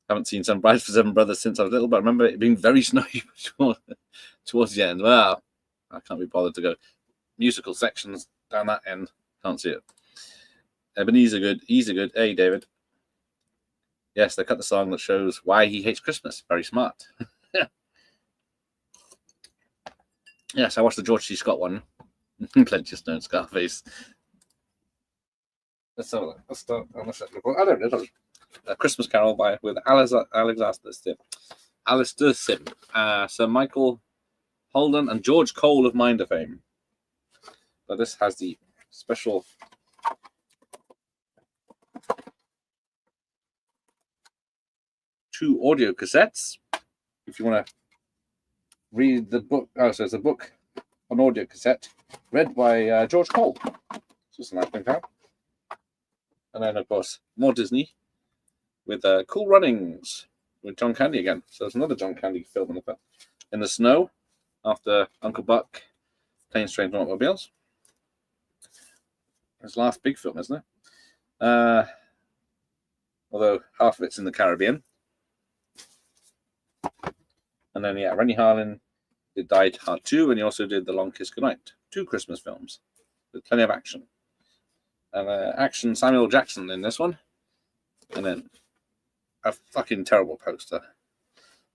S9: Haven't seen Some Brides for Seven Brothers since I was little, but I remember it being very snowy towards the end. Well, I can't be bothered to go musical sections down that end. Can't see it. Ebenezer good. He's a good. Hey, David. Yes, they cut the song that shows why he hates Christmas. Very smart. Yes, I watched the George C. Scott one. Plenty of Snow and Scarface. Let's have a look. Let's start on the second report. I don't know. A Christmas Carol with Alistair Sim, Sir Michael Holden and George Cole of Minder fame. But this has the special two audio cassettes. If you want to read the book, so it's a book on audio cassette read by George Cole. Just a nice thing to have. And then, of course, more Disney with Cool Runnings with John Candy again. So there's another John Candy film in the snow after Uncle Buck, Planes, Trains, and Automobiles. His last big film, isn't it? Although half of it's in the Caribbean. And then, yeah, Rennie Harlin did Die Hard 2, and he also did The Long Kiss Goodnight. 2 Christmas films with plenty of action. And action Samuel Jackson in this one. And then a fucking terrible poster.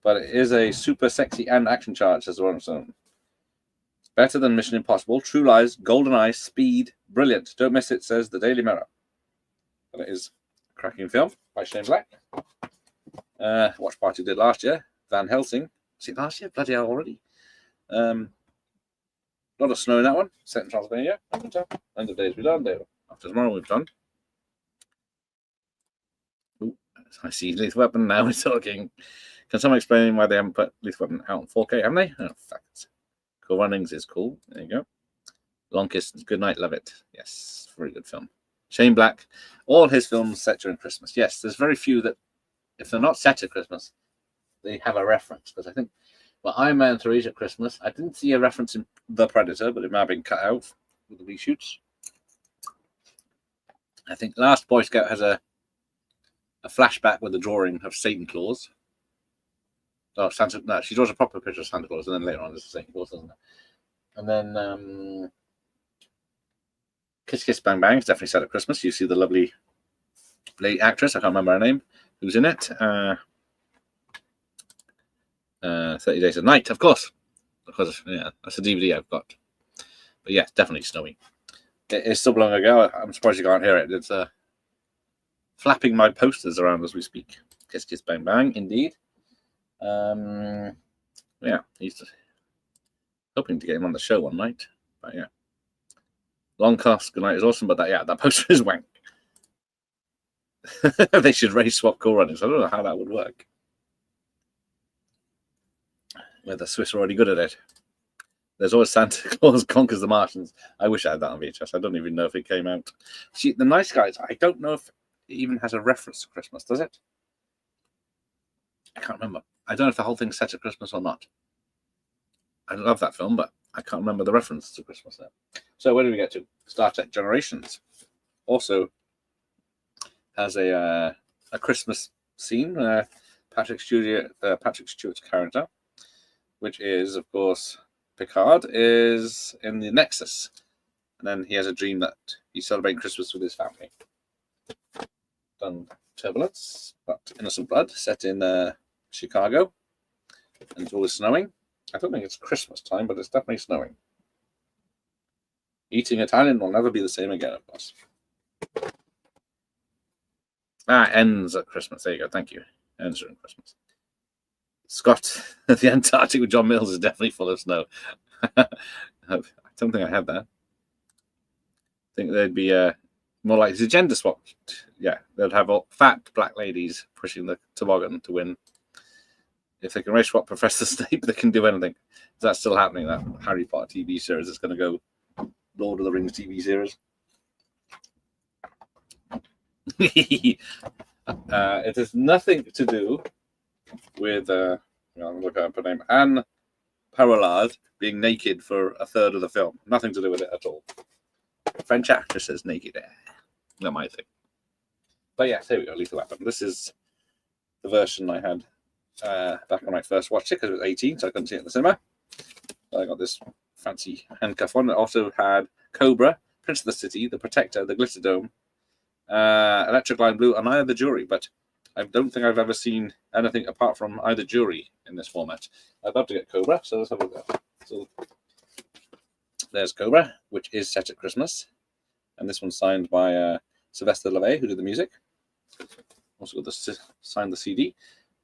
S9: But it is a super sexy and action charge as well. So it's better than Mission Impossible, True Lies, GoldenEye, Speed, brilliant. Don't miss it, says the Daily Mirror. But it is a cracking film by Shane Black. Watch Party did last year. Van Helsing. Was it last year? Bloody hell already. A lot of snow in that one. Set in Transylvania. End of days we done. Day after tomorrow we've done. Ooh, I see Lethal Weapon. Now we're talking. Can someone explain why they haven't put Lethal Weapon out in 4K? Haven't they? Oh, facts. Cool Runnings is cool. There you go. Long Kiss, Good Night, love it. Yes, very good film. Shane Black, all his films set during Christmas. Yes, there's very few that, if they're not set at Christmas, they have a reference. Because I think, well, Iron Man 3 is at Christmas. I didn't see a reference in The Predator, but it might have been cut out with the reshoots. I think Last Boy Scout has a flashback with a drawing of Satan Claus. Oh, Santa, no, she draws a proper picture of Santa Claus, and then later on there's a Santa Claus, doesn't it? And then Kiss Kiss Bang Bang is definitely set at Christmas. You see the lovely lady actress, I can't remember her name, who's in it. 30 Days of Night, of course. Because, yeah, that's a DVD I've got. But yeah, definitely snowy. It is so long ago, I'm surprised you can't hear it. It's flapping my posters around as we speak. Kiss Kiss Bang Bang, indeed. Yeah, he's hoping to get him on the show one night. But yeah. Long Cast Good Night is awesome, but that poster is wank. They should race swap Cool Runnings. I don't know how that would work. Where the Swiss are already good at it. There's always Santa Claus Conquers the Martians. I wish I had that on VHS. I don't even know if it came out. See, The Nice Guys, I don't know if it even has a reference to Christmas, does it? I can't remember. I don't know if the whole thing's set at Christmas or not. I love that film, but I can't remember the reference to Christmas there. So where do we get to? Star Trek Generations also has a Christmas scene. Patrick Stewart's character, which is, of course, Picard, is in the Nexus. And then he has a dream that he's celebrating Christmas with his family. Done Turbulence, but Innocent Blood, set in Chicago. And it's always snowing. I don't think it's Christmas time, but it's definitely snowing. Eating Italian will never be the same again, of course. Ends at Christmas. There you go. Thank you. Ends during Christmas. Scott, the Antarctic with John Mills is definitely full of snow. I don't think I had that. I think they'd be more like it's a gender swap. Yeah, they'd have all fat black ladies pushing the toboggan to win. If they can race swap Professor Snape, they can do anything. Is that still happening? That Harry Potter TV series is going to go Lord of the Rings TV series. It has nothing to do with I'm looking up her name, Anne Parolard being naked for a third of the film. Nothing to do with it at all. French actresses naked. Not my thing. But yeah, here we go. Lethal Weapon. This is the version I had back when I first watched it because it was 18, so I couldn't see it in the cinema. I got this fancy handcuff one. It also had Cobra, Prince of the City, The Protector, The Glitter Dome, Electric Line Blue, and Eye of the Jury. But I don't think I've ever seen anything apart from Eye of the Jury in this format. I'd love to get Cobra, so let's have a look. So there's Cobra, which is set at Christmas. And this one's signed by Sylvester LeVay, who did the music. Also got signed the CD.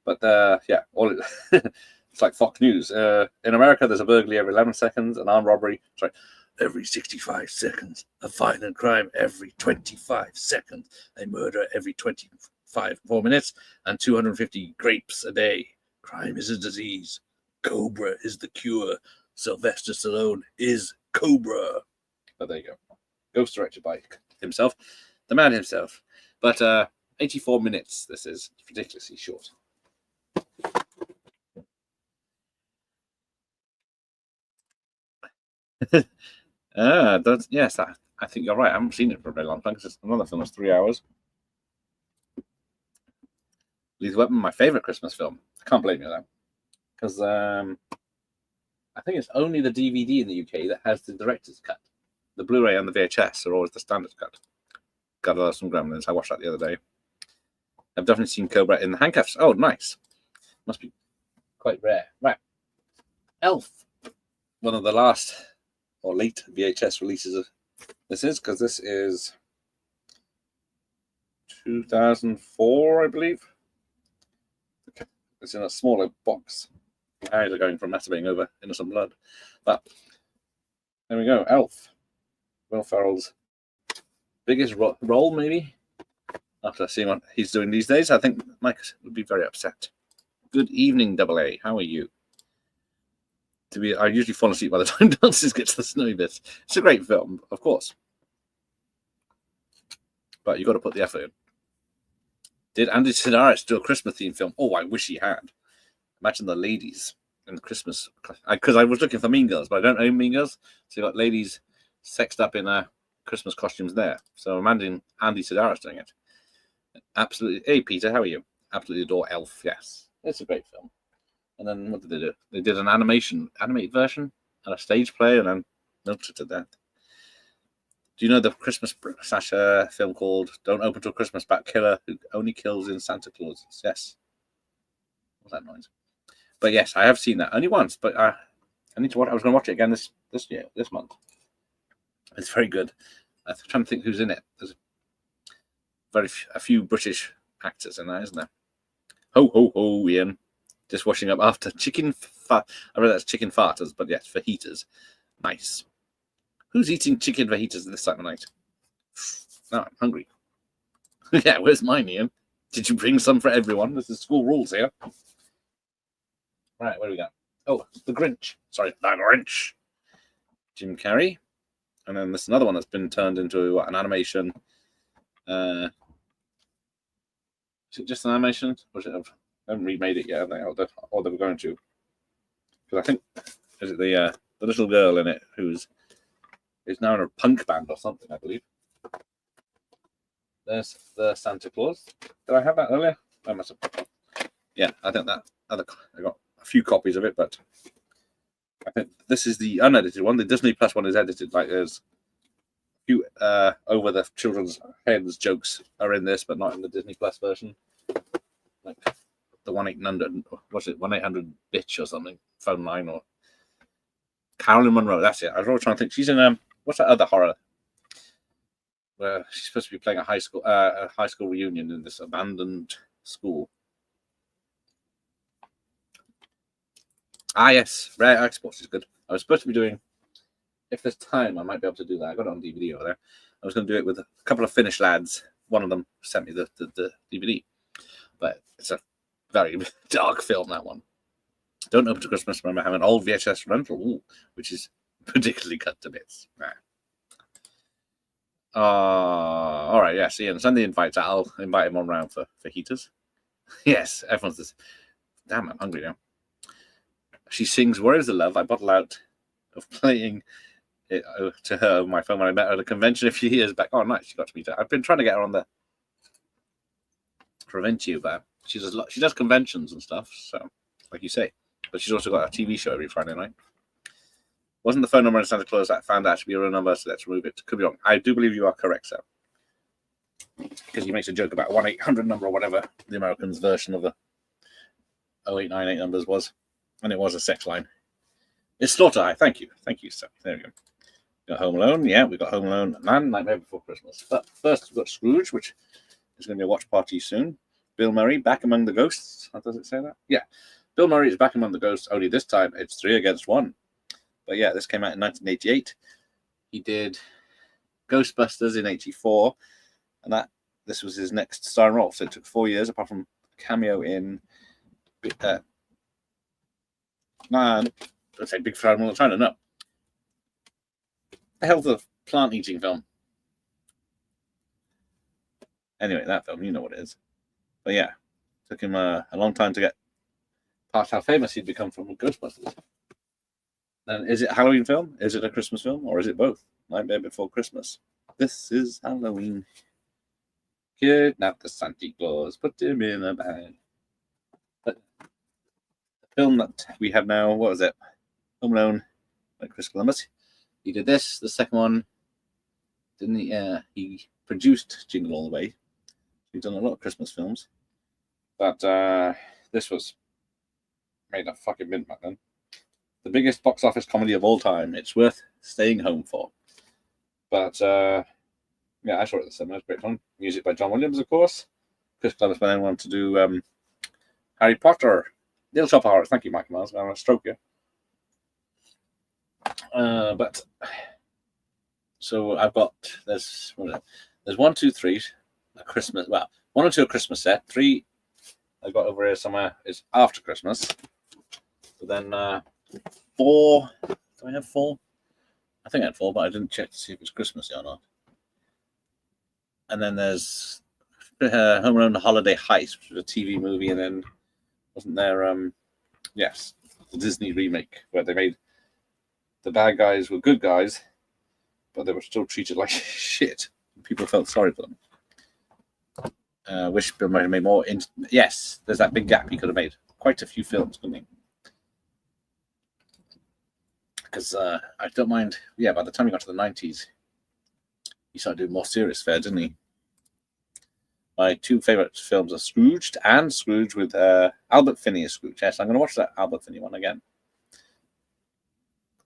S9: But yeah, it's like Fox News. In America, there's a burglary every 11 seconds, an armed robbery, every 65 seconds, a violent crime every 25 seconds, a murder every 4 minutes, and 250 grapes a day. Crime is a disease. Cobra is the cure. Sylvester Stallone is Cobra. But there you go. Ghost directed by himself, the man himself. But 84 minutes this is. It's ridiculously short. Yes, I think you're right. I haven't seen it for a very long time because another film is 3 hours. Lethal Weapon, my favorite Christmas film. I can't blame you though, because I think it's only the DVD in the UK that has the director's cut. The Blu-ray and the VHS are always the standard cut. Got some Gremlins. I watched that the other day. I've definitely seen Cobra in the handcuffs. Oh, nice. Must be quite rare. Right. Elf. One of the last or late VHS releases of this is, because this is 2004, I believe. It's in a smaller box. Eyes are going from masturbating over Innocent Blood. But there we go. Elf. Will Ferrell's biggest role, maybe. After seeing what he's doing these days, I think Mike would be very upset. Good evening, Double A. How are you? I usually fall asleep by the time Dances gets to the snowy bits. It's a great film, of course. But you've got to put the effort in. Did Andy Sidaris do a Christmas-themed film? Oh, I wish he had. Imagine the ladies in Christmas. Because I was looking for Mean Girls, but I don't own Mean Girls. So you've got ladies sexed up in Christmas costumes there. So imagine Andy Sidaris doing it. Absolutely. Hey, Peter, how are you? Absolutely adore Elf, yes. It's a great film. And then what did they do? They did an animated version, and a stage play, and then milked it to death. Do you know the Christmas slasher film called Don't Open Till Christmas about killer who only kills in Santa Claus? Yes. What's that noise? But yes, I have seen that. Only once, but I need to watch. I was going to watch it again this month. It's very good. I'm trying to think who's in it. There's a few British actors in that, isn't there? Ho, ho, ho, Ian. Just washing up after chicken fat. I read that's chicken farters, but yes, fajitas. Nice. Who's eating chicken fajitas this time of night? No, I'm hungry. Yeah, where's mine, Ian? Did you bring some for everyone? This is school rules here. Right, where do we go? Oh, the Grinch. Sorry, the Grinch. Jim Carrey. And then there's another one that's been turned into an animation. Is it just an animation? Or is it? I haven't remade it yet, have they? Or they were going to. Because I think, is it the little girl in it is now in a punk band or something, I believe. There's the Santa Claus. Did I have that earlier? I must have. Yeah, I think that I got a few copies of it, but I think this is the unedited one. The Disney Plus one is edited. Like there's a few over the children's heads jokes are in this, but not in the Disney Plus version. Like the 1-800, what's it, 1-800 bitch or something, phone line, or Carolyn Monroe. That's it. I was always trying to think. She's in what's that other horror where she's supposed to be playing a high school reunion in this abandoned school. Ah, yes, Rare Exports is good. I was supposed to be doing, if there's time, I might be able to do that. I got it on DVD over there. I was going to do it with a couple of Finnish lads. One of them sent me the DVD, but it's a very dark film, that one. Don't Open to Christmas. Remember having an old VHS rental, which is particularly cut to bits. All right, yes, Ian, send the invites. I'll invite him on round for fajitas. Yes, everyone's this. Damn, I'm hungry now. She sings "Where Is the Love." I bottled out of playing it to her on my phone when I met her at a convention a few years back. Oh, nice, she got to meet her. I've been trying to get her on the Prevent You, but she does conventions and stuff. So, like you say, but she's also got a TV show every Friday night. Wasn't the phone number in Santa Claus that found out to be a real number, so let's remove it. Could be wrong. I do believe you are correct, sir. Because he makes a joke about 1-800 number or whatever the Americans' version of the 0898 numbers was. And it was a sex line. It's Slaughter High. Thank you, sir. There we go. Got Home Alone. Yeah, we got Home Alone and Nightmare Before Christmas. But first, we've got Scrooge, which is going to be a watch party soon. Bill Murray, Back Among the Ghosts. How does it say that? Yeah. Bill Murray is back among the ghosts, only this time it's 3 against 1. But yeah, this came out in 1988. He did Ghostbusters in 84, and this was his next starring role. So it took 4 years, apart from a cameo in let's say Big Fat Animal China. No, the hell's the plant-eating film? Anyway, that film, you know what it is. But yeah, took him a long time to get past how famous he'd become from Ghostbusters. And is it a Halloween film? Is it a Christmas film? Or is it both? Nightmare Before Christmas. This is Halloween. Kidnap the Santa Claus, put him in a bag. But the film that we have now, what was it? Home Alone by Chris Columbus. He did this, the second one, didn't he? He produced Jingle All the Way. He's done a lot of Christmas films. But this was made a fucking mint back then. The biggest box office comedy of all time. It's worth staying home for. But yeah, I saw it at the cinema. It was great fun. Music by John Williams, of course. Chris Columbus then wanted to do Harry Potter. Little Shop of Horrors. Thank you, Mike Miles. I'm going to stroke you. But so I've got there's 1, 2, 3. a Christmas. Well, 1 or 2 a Christmas set. 3 I got over here somewhere is after Christmas. But then 4. Do I have 4? I think I had 4, but I didn't check to see if it's Christmas or not. And then there's Home Alone: The Holiday Heist, which was a TV movie, and then wasn't there? Yes, the Disney remake where they made the bad guys were good guys, but they were still treated like shit. People felt sorry for them. Wish Bill might have made more. Yes, there's that big gap he could have made. Quite a few films, couldn't he? Because I don't mind. Yeah, by the time he got to the 90s, he started doing more serious fare, didn't he? My 2 favourite films are Scrooged and Scrooge with Albert Finney as Scrooge. Yes, I'm going to watch that Albert Finney one again.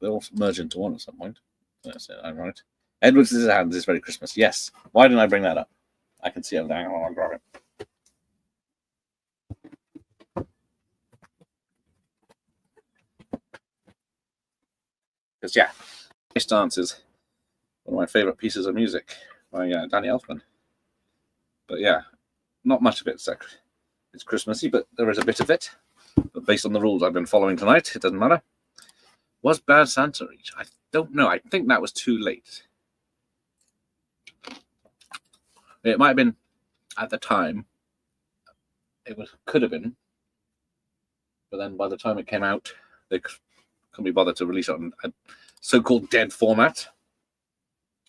S9: They'll all merge into one at some point. That's it, I'm right. Edward Scissorhands is very Christmas. Yes. Why didn't I bring that up? I can see it now. I'll grab it. Because, yeah, Ice Dance is one of my favourite pieces of music by Danny Elfman. But yeah, not much of it. It's Christmassy, but there is a bit of it. But based on the rules I've been following tonight, it doesn't matter. Was Bad Santa reached? I don't know. I think that was too late. It might have been at the time. Could have been. But then by the time it came out, they couldn't be bothered to release it on a so-called dead format.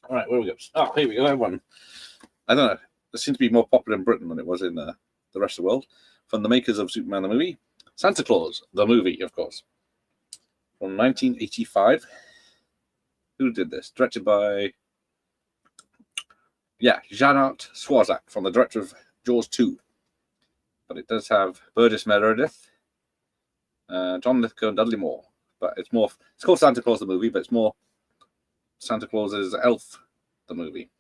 S9: All right, where we go? Oh, here we go, everyone. I don't know. It seems to be more popular in Britain than it was in the rest of the world. From the makers of Superman the movie, Santa Claus the movie, of course, from 1985. Who did this? Directed by, Jean-Art Swazak, from the director of Jaws 2. But it does have Burgess Meredith, John Lithgow, and Dudley Moore. But it's called Santa Claus the movie, but it's more Santa Claus's Elf the movie.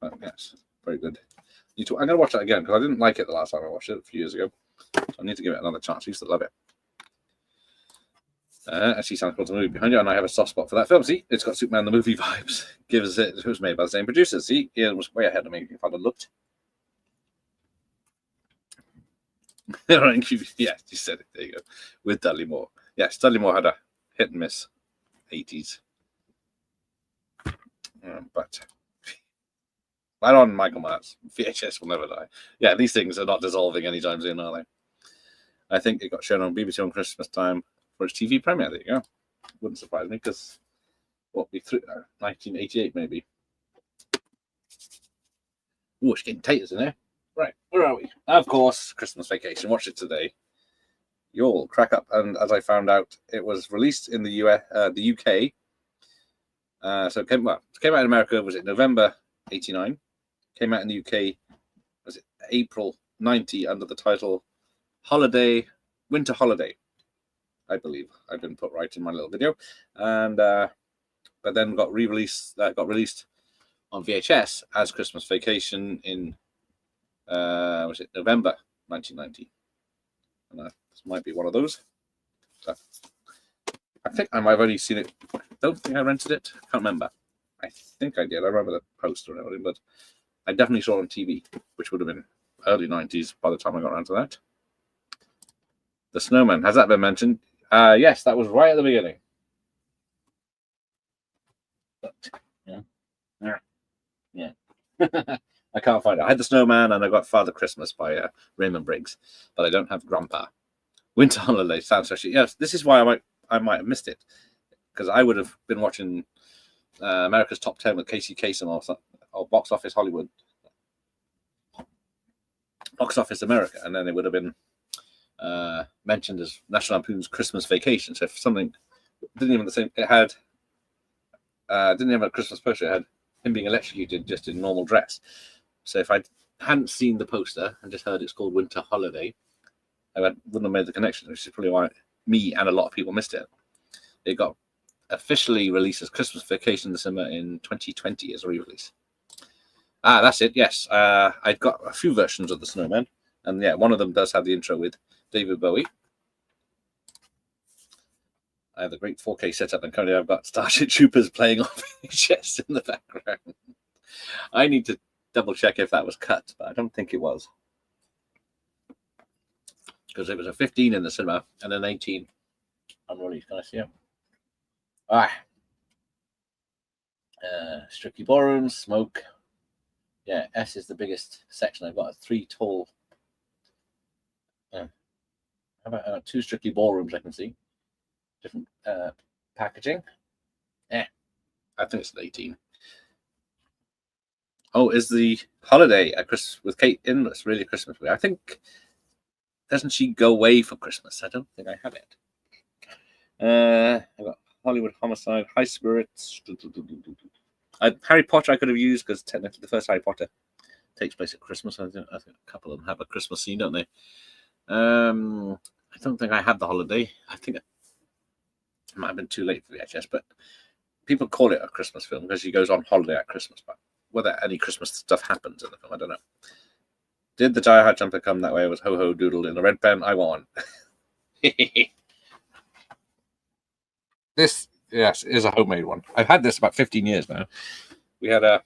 S9: Oh, yes, very good. I'm going to watch that again because I didn't like it the last time I watched it a few years ago. So I need to give it another chance. I used to love it. I see Santa Claus the movie behind you, and I have a soft spot for that film. See, it's got Superman the movie vibes. It was made by the same producers. See, Ian was way ahead of me if I'd have looked. Yeah, you said it. There you go. With Dudley Moore. Yes, Dudley Moore had a hit and miss 80s. But right on, Michael Myers. VHS will never die. Yeah, these things are not dissolving anytime soon, are they? I think it got shown on BBC on Christmas time for its TV premiere. There you go. Wouldn't surprise me because what be through 1988 maybe. Oh, it's getting tight, isn't it? Right, where are we? Of course, Christmas Vacation. Watch it today. You'll crack up. And as I found out, it was released in the UK. So it came out in America. Was it November '89? Came out in the UK. Was it April '90 under the title Winter Holiday? I believe I've been put right in my little video. And but then got released on VHS as Christmas Vacation in was it November 1990? And this might be one of those. So, I think I might have only seen it. Don't think I rented it. Can't remember. I think I did. I remember the poster and everything, but I definitely saw it on TV, which would have been early 90s by the time I got around to that. The Snowman, has that been mentioned? Yes, that was right at the beginning. But, yeah. I can't find it. I had The Snowman and I got Father Christmas by Raymond Briggs, but I don't have Grandpa. Winter Holiday sounds so shit. Yes, this is why I might have missed it, because I would have been watching America's Top 10 with Casey Kasem or Box Office Hollywood, Box Office America, and then it would have been mentioned as National Lampoon's Christmas Vacation. So if something didn't even didn't have a Christmas poster, it had him being electrocuted just in normal dress. So if I hadn't seen the poster and just heard it's called Winter Holiday, I wouldn't have made the connection, which is probably why me and a lot of people missed it. It got officially released as Christmas Vacation December in 2020 as a re-release. That's it. Yes, I've got a few versions of The Snowman, and yeah, one of them does have the intro with David Bowie. I have the great 4K setup, and currently I've got Starship Troopers playing on VHS in the background. I need to double check if that was cut, but I don't think it was. Because it was a 15 in the cinema and an 18 on release. Can I see it? Strictly Ballroom, Smoke. Yeah, S is the biggest section. I've got 3 tall. How about 2 Strictly Ballrooms I can see? Different packaging. I think it's an 18. Oh, is the Holiday at Christmas with Kate in this really a Christmas movie? I think, doesn't she go away for Christmas? I don't think I have it. I've got Hollywood Homicide, High Spirits. Harry Potter I could have used because technically the first Harry Potter takes place at Christmas. I think a couple of them have a Christmas scene, don't they? I don't think I have the Holiday. I think it might have been too late for VHS, but people call it a Christmas film because she goes on holiday at Christmas. But whether any Christmas stuff happens in the film, I don't know. Did the Die Hard jumper come that way? It was Ho Ho Doodle in a red pen. I want one. This, yes, is a homemade one. I've had this about 15 years now. We had a,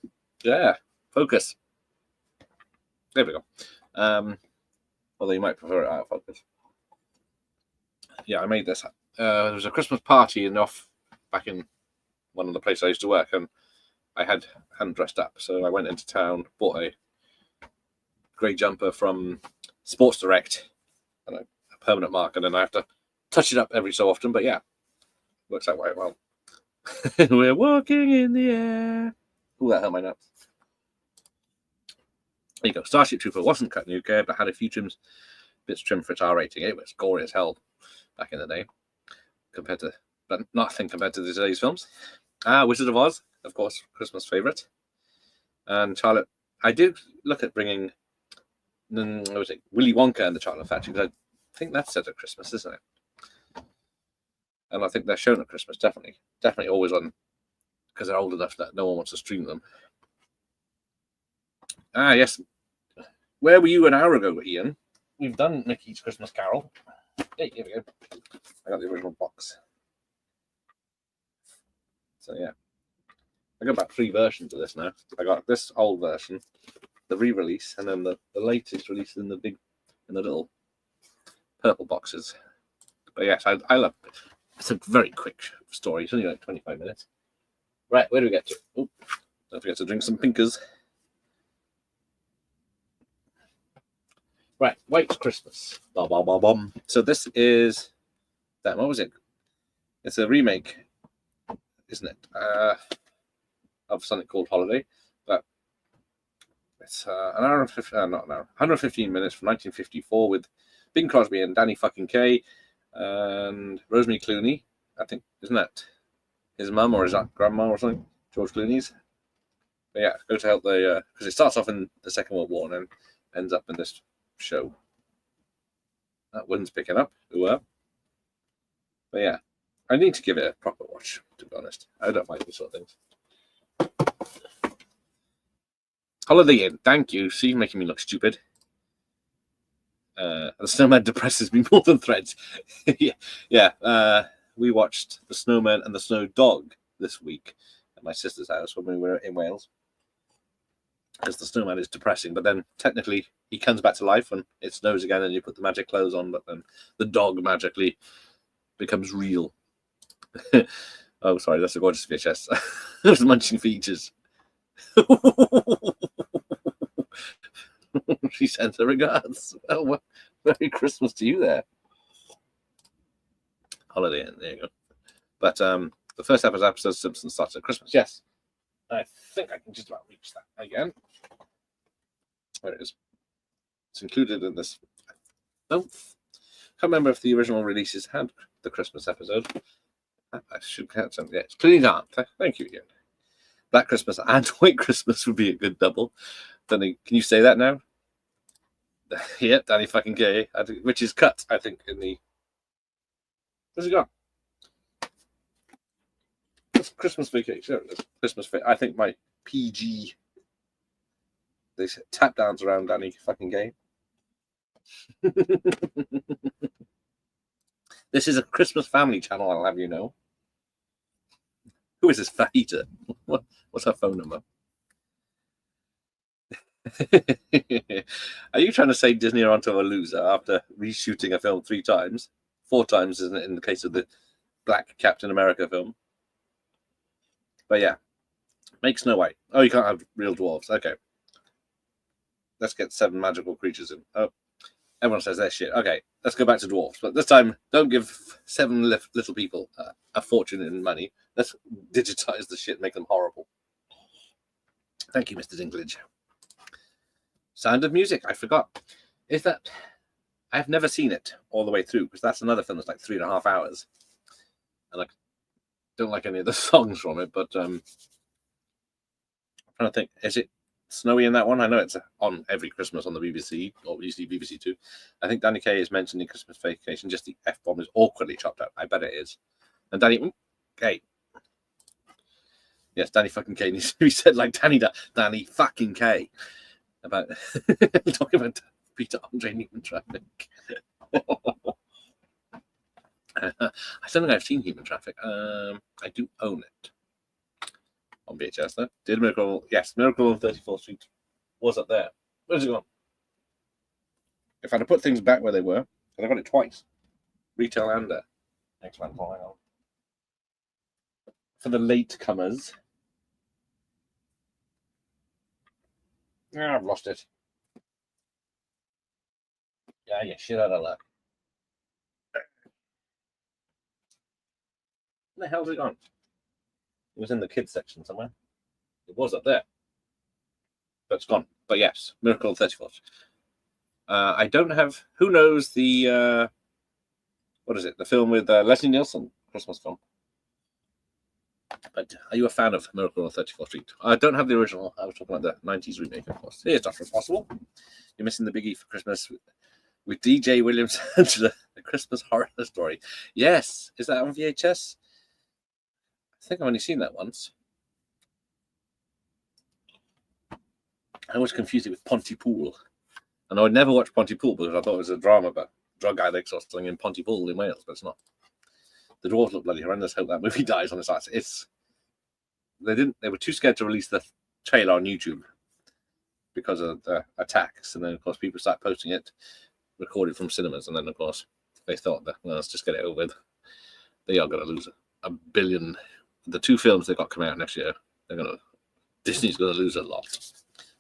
S9: focus. There we go. Although you might prefer it out of focus. Yeah, I made this. There was a Christmas party back in one of the places I used to work, and I hadn't dressed up, so I went into town, bought a grey jumper from Sports Direct, and a permanent mark, and then I have to touch it up every so often. But yeah, works out quite well. We're walking in the air. Ooh, that hurt my nuts. There you go. Starship Trooper wasn't cut in the UK, but had a few bits trimmed for its R rating. It was gory as hell back in the day, but nothing compared to today's films. Wizard of Oz, of course, Christmas favourite. And Charlotte, I did look at bringing, what was it, Willy Wonka and the Chocolate Factory, because I think that's set at Christmas, isn't it? And I think they're shown at Christmas, definitely always on, because they're old enough that no one wants to stream them. Yes. Where were you an hour ago, Ian? We've done Mickey's Christmas Carol. Hey, here we go. I got the original box. So yeah, I got about 3 versions of this now. I got this old version, the re-release, and then the latest release in the little purple boxes. But yes, I love it. It's a very quick story. It's only like 25 minutes. Right, where do we get to? Oh, don't forget to drink some Pinkers. Right, White Christmas. Bum, bum, bum, bum. So this is that. What was it? It's a remake, isn't it? Of something called Holiday. But it's an hour and 115 minutes from 1954 with Bing Crosby and Danny fucking Kaye and Rosemary Clooney. I think, isn't that his mum or his grandma or something? George Clooney's. But yeah, go to help because it starts off in the Second World War and then ends up in this show. That wind's picking up. But yeah, I need to give it a proper watch, to be honest. I don't like these sort of things. Holiday Inn, thank you. See, making me look stupid. The Snowman depresses me more than Threads. yeah. We watched The Snowman and the Snow Dog this week at my sister's house when we were in Wales. Because the snowman is depressing, but then technically he comes back to life when it snows again and you put the magic clothes on, but then the dog magically becomes real. Oh, sorry, that's a gorgeous VHS. It was munching features. She sends her regards. Oh, well, Merry Christmas to you there. Holiday Inn, there you go. But the first episode, Simpsons starts at Christmas. Yes. I think I can just about reach that again. There it is. It's included in this. No, can't remember if the original releases had the Christmas episode. I should catch them. Yeah, it's clearly not. Thank you again. Black Christmas and White Christmas would be a good double. Can you say that now? Yeah, Danny fucking Kaye, which is cut, I think, in the. Where's it gone? Christmas Vacation. There it is. Christmas. I think my PG. They tap dance around Danny fucking Kaye. This is a Christmas family channel. I'll have you know. Who is this Fajita? What's her phone number? Are you trying to say Disney are onto a loser after reshooting a film 3 times? 4 times, isn't it, in the case of the Black Captain America film? But yeah, make Snow White. Oh, you can't have real dwarves. Okay. Let's get 7 magical creatures in. Oh, everyone says they're shit. Okay, let's go back to dwarves. But this time, don't give 7 little people a fortune in money. Let's digitize the shit, make them horrible. Thank you, Mr. Dinklage. Sound of Music, I forgot. Is that... I've never seen it all the way through, because that's another film that's like 3.5 hours. And I don't like any of the songs from it, but I'm trying to think, is it snowy in that one? I know it's on every Christmas on the BBC, or usually BBC 2. I think Danny Kaye is mentioned in Christmas Vacation, just the F-bomb is awkwardly chopped out. I bet it is. And Danny Kaye. Yes, Danny fucking Kaye needs to be said like Danny fucking Kaye. About talking about Peter Andre Human Traffic. I don't think I've seen Human Traffic. I do own it on VHS though. Did Miracle? Yes, Miracle on 34th Street was up there. Where's it gone? If I'd have put things back where they were, because I got it twice, retail and X-Men. Hang on. For the latecomers. I've lost it. Yeah, shit out of luck. Where the hell's it gone? It was in the kids section somewhere. It was up there. But it's gone. But yes, Miracle on 34th. I don't have... Who knows the... what is it? The film with Leslie Nielsen. Christmas film. But are you a fan of Miracle on 34th Street? I don't have the original. I was talking about the 90s remake, of course. Here's Dr. Impossible. You're missing the biggie for Christmas with DJ Williams and the Christmas Horror Story. Yes. Is that on VHS? I think I've only seen that once. I always confused it with Pontypool. And I would never watch Pontypool because I thought it was a drama about drug addicts or something in Pontypool in Wales, but it's not. The dwarves look bloody horrendous. Hope that movie dies on its ass. They were too scared to release the trailer on YouTube because of the attacks, and then of course people start posting it recorded from cinemas, and then of course they thought that, well, let's just get it over with. They are going to lose $1 billion. The 2 films they got coming out next year, Disney's going to lose a lot.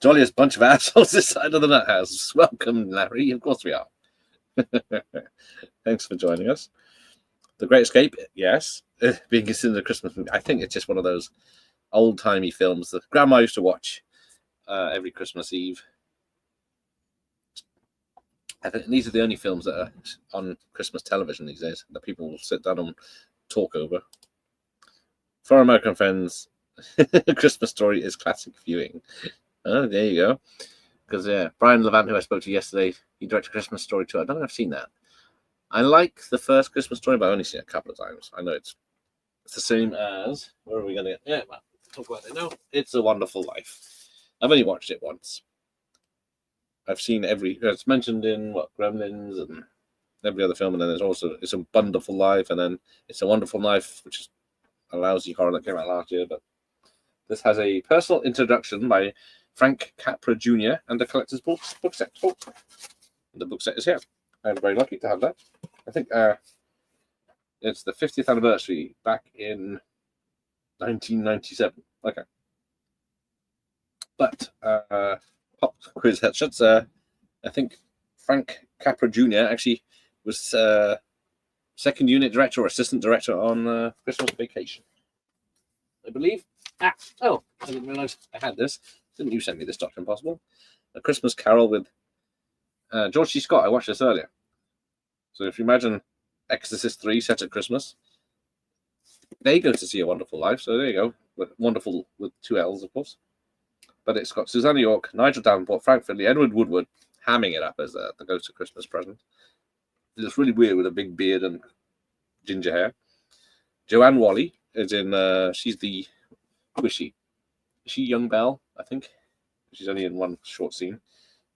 S9: Jolliest bunch of assholes this side of the nut house. Welcome, Larry. Of course we are. Thanks for joining us. The Great Escape, yes, being considered a Christmas movie. I think it's just one of those old-timey films that Grandma used to watch every Christmas Eve. I think these are the only films that are on Christmas television these days that people will sit down and talk over. For American friends, Christmas Story is classic viewing. Oh, there you go. Because, yeah, Brian Levant, who I spoke to yesterday, he directed Christmas Story too. I don't know if I've seen that. I like the first Christmas Story, but I've only seen it a couple of times. I know it's the same as... Where are we going to get? Yeah, well, talk about it now. It's a Wonderful Life. I've only watched it once. I've seen it's mentioned in Gremlins and every other film, and then there's also It's a Wonderful Life, and then It's a Wonderful Life, which is a lousy horror that came out last year. But this has a personal introduction by Frank Capra Jr. and a collector's book set. Oh, the book set is here. I'm very lucky to have that. I think it's the 50th anniversary back in 1997. Okay. But pop quiz headshots. I think Frank Capra Jr. actually was second unit director or assistant director on Christmas Vacation, I believe. I didn't realise I had this. Didn't you send me this, Dr. Impossible? A Christmas Carol with George C. Scott. I watched this earlier. So if you imagine Exorcist 3 set at Christmas, they go to see A Wonderful Life. So there you go. Wonderful with 2 L's, of course. But it's got Susanna York, Nigel Davenport, Frank Finley, Edward Woodward hamming it up as the Ghost of Christmas Present. It looks really weird with a big beard and ginger hair. Joanne Whalley is in, she's the, who is she? Is she Young Belle, I think? She's only in one short scene.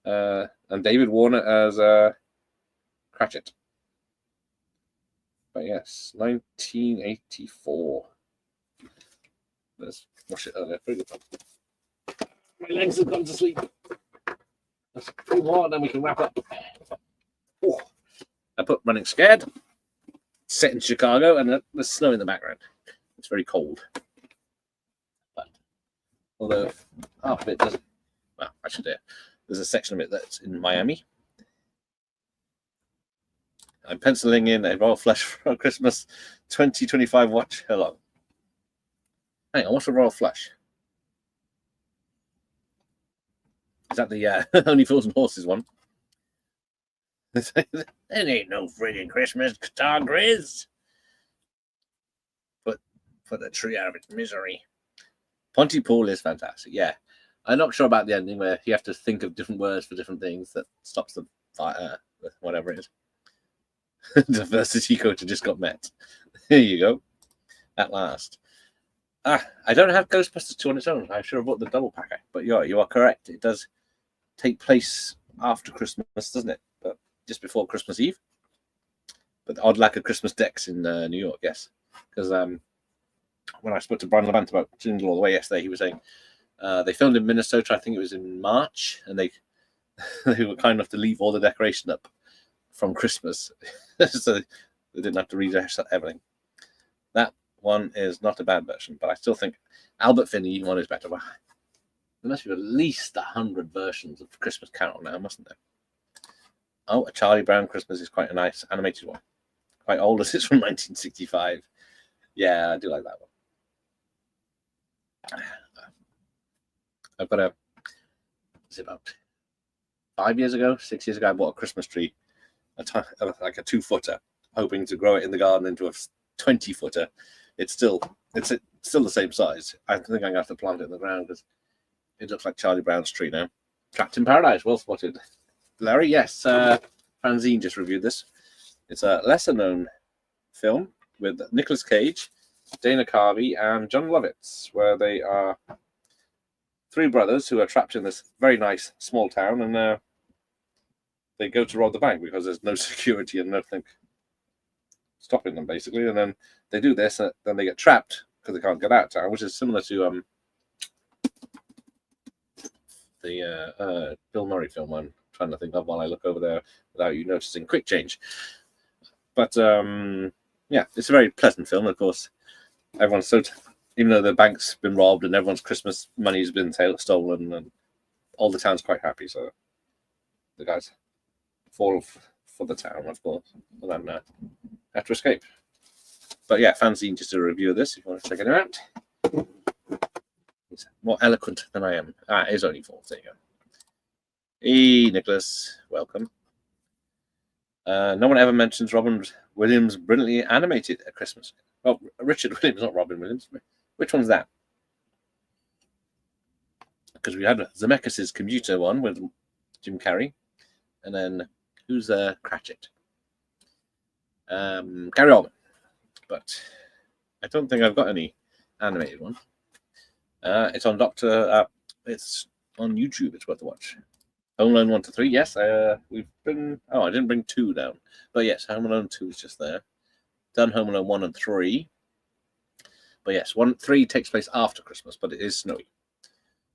S9: And David Warner as Cratchit. But yes, 1984. Let's watch it earlier. Very good. My legs have gone to sleep. That's 2 more, and then we can wrap up. Oh, I put Running Scared, set in Chicago, and there's snow in the background. It's very cold. But although half of it doesn't, well, actually, there's a section of it that's in Miami. I'm penciling in a Royal Flush for Christmas 2025 watch along. Hang on, what's a Royal Flush? Is that the Only Fools and Horses one? It ain't no friggin' Christmas, Star Grizz. But for the tree out of its misery. Pontypool is fantastic, yeah. I'm not sure about the ending where you have to think of different words for different things that stops the fire, whatever it is. Diversity quota just got met. Here you go. At last. I don't have Ghostbusters 2 on its own. I should have bought the double packer. But you are correct. It does take place after Christmas, doesn't it? But just before Christmas Eve. But the odd lack of Christmas decks in New York, yes. Because when I spoke to Brian Levant about Jingle All the Way yesterday, he was saying they filmed in Minnesota, I think it was in March, and they were kind enough to leave all the decoration up from Christmas. So they didn't have to redress everything. That one is not a bad version, but I still think Albert Finney one is better. There must be at least 100 versions of Christmas Carol now, mustn't there? Oh, a Charlie Brown Christmas is quite a nice animated one. Quite old as it's from 1965. Yeah, I do like that one. I've got it's about 5 years ago, 6 years ago, I bought a Christmas tree, like a 2-footer, hoping to grow it in the garden into a 20-footer. It's still the same size. I think I'm going to have to plant it in the ground because it looks like Charlie Brown's tree now. Trapped in Paradise, well spotted. Larry, yes, Fanzine just reviewed this. It's a lesser-known film with Nicolas Cage, Dana Carvey, and John Lovitz, where they are 3 brothers who are trapped in this very nice small town, and they go to rob the bank because there's no security and nothing stopping them, basically. And then they do this, and then they get trapped because they can't get out of town, which is similar to the Bill Murray film I'm trying to think of while I look over there without you noticing. Quick Change. But yeah, it's a very pleasant film. Of course, everyone's even though the bank's been robbed and everyone's Christmas money's been stolen, and all the town's quite happy, so the guys fall for the town, of course, and then have to escape. But yeah, Fanzine just a review of this if you want to check it out. He's more eloquent than I am. It is only 4. There you go. Hey, Nicholas, welcome. No one ever mentions Robin Williams' brilliantly animated at Christmas. Oh, Richard Williams, not Robin Williams. Which one's that? Because we had Zemeckis' Commuter one with Jim Carrey, and then who's Cratchit? Gary Oldman. But I don't think I've got any animated one. It's on it's on YouTube. It's worth a watch. Home Alone 1 to 3. Yes, we've been. Oh, I didn't bring 2 down, but yes, Home Alone 2 is just there. Done Home Alone 1 and 3. But yes, 3 takes place after Christmas, but it is snowy.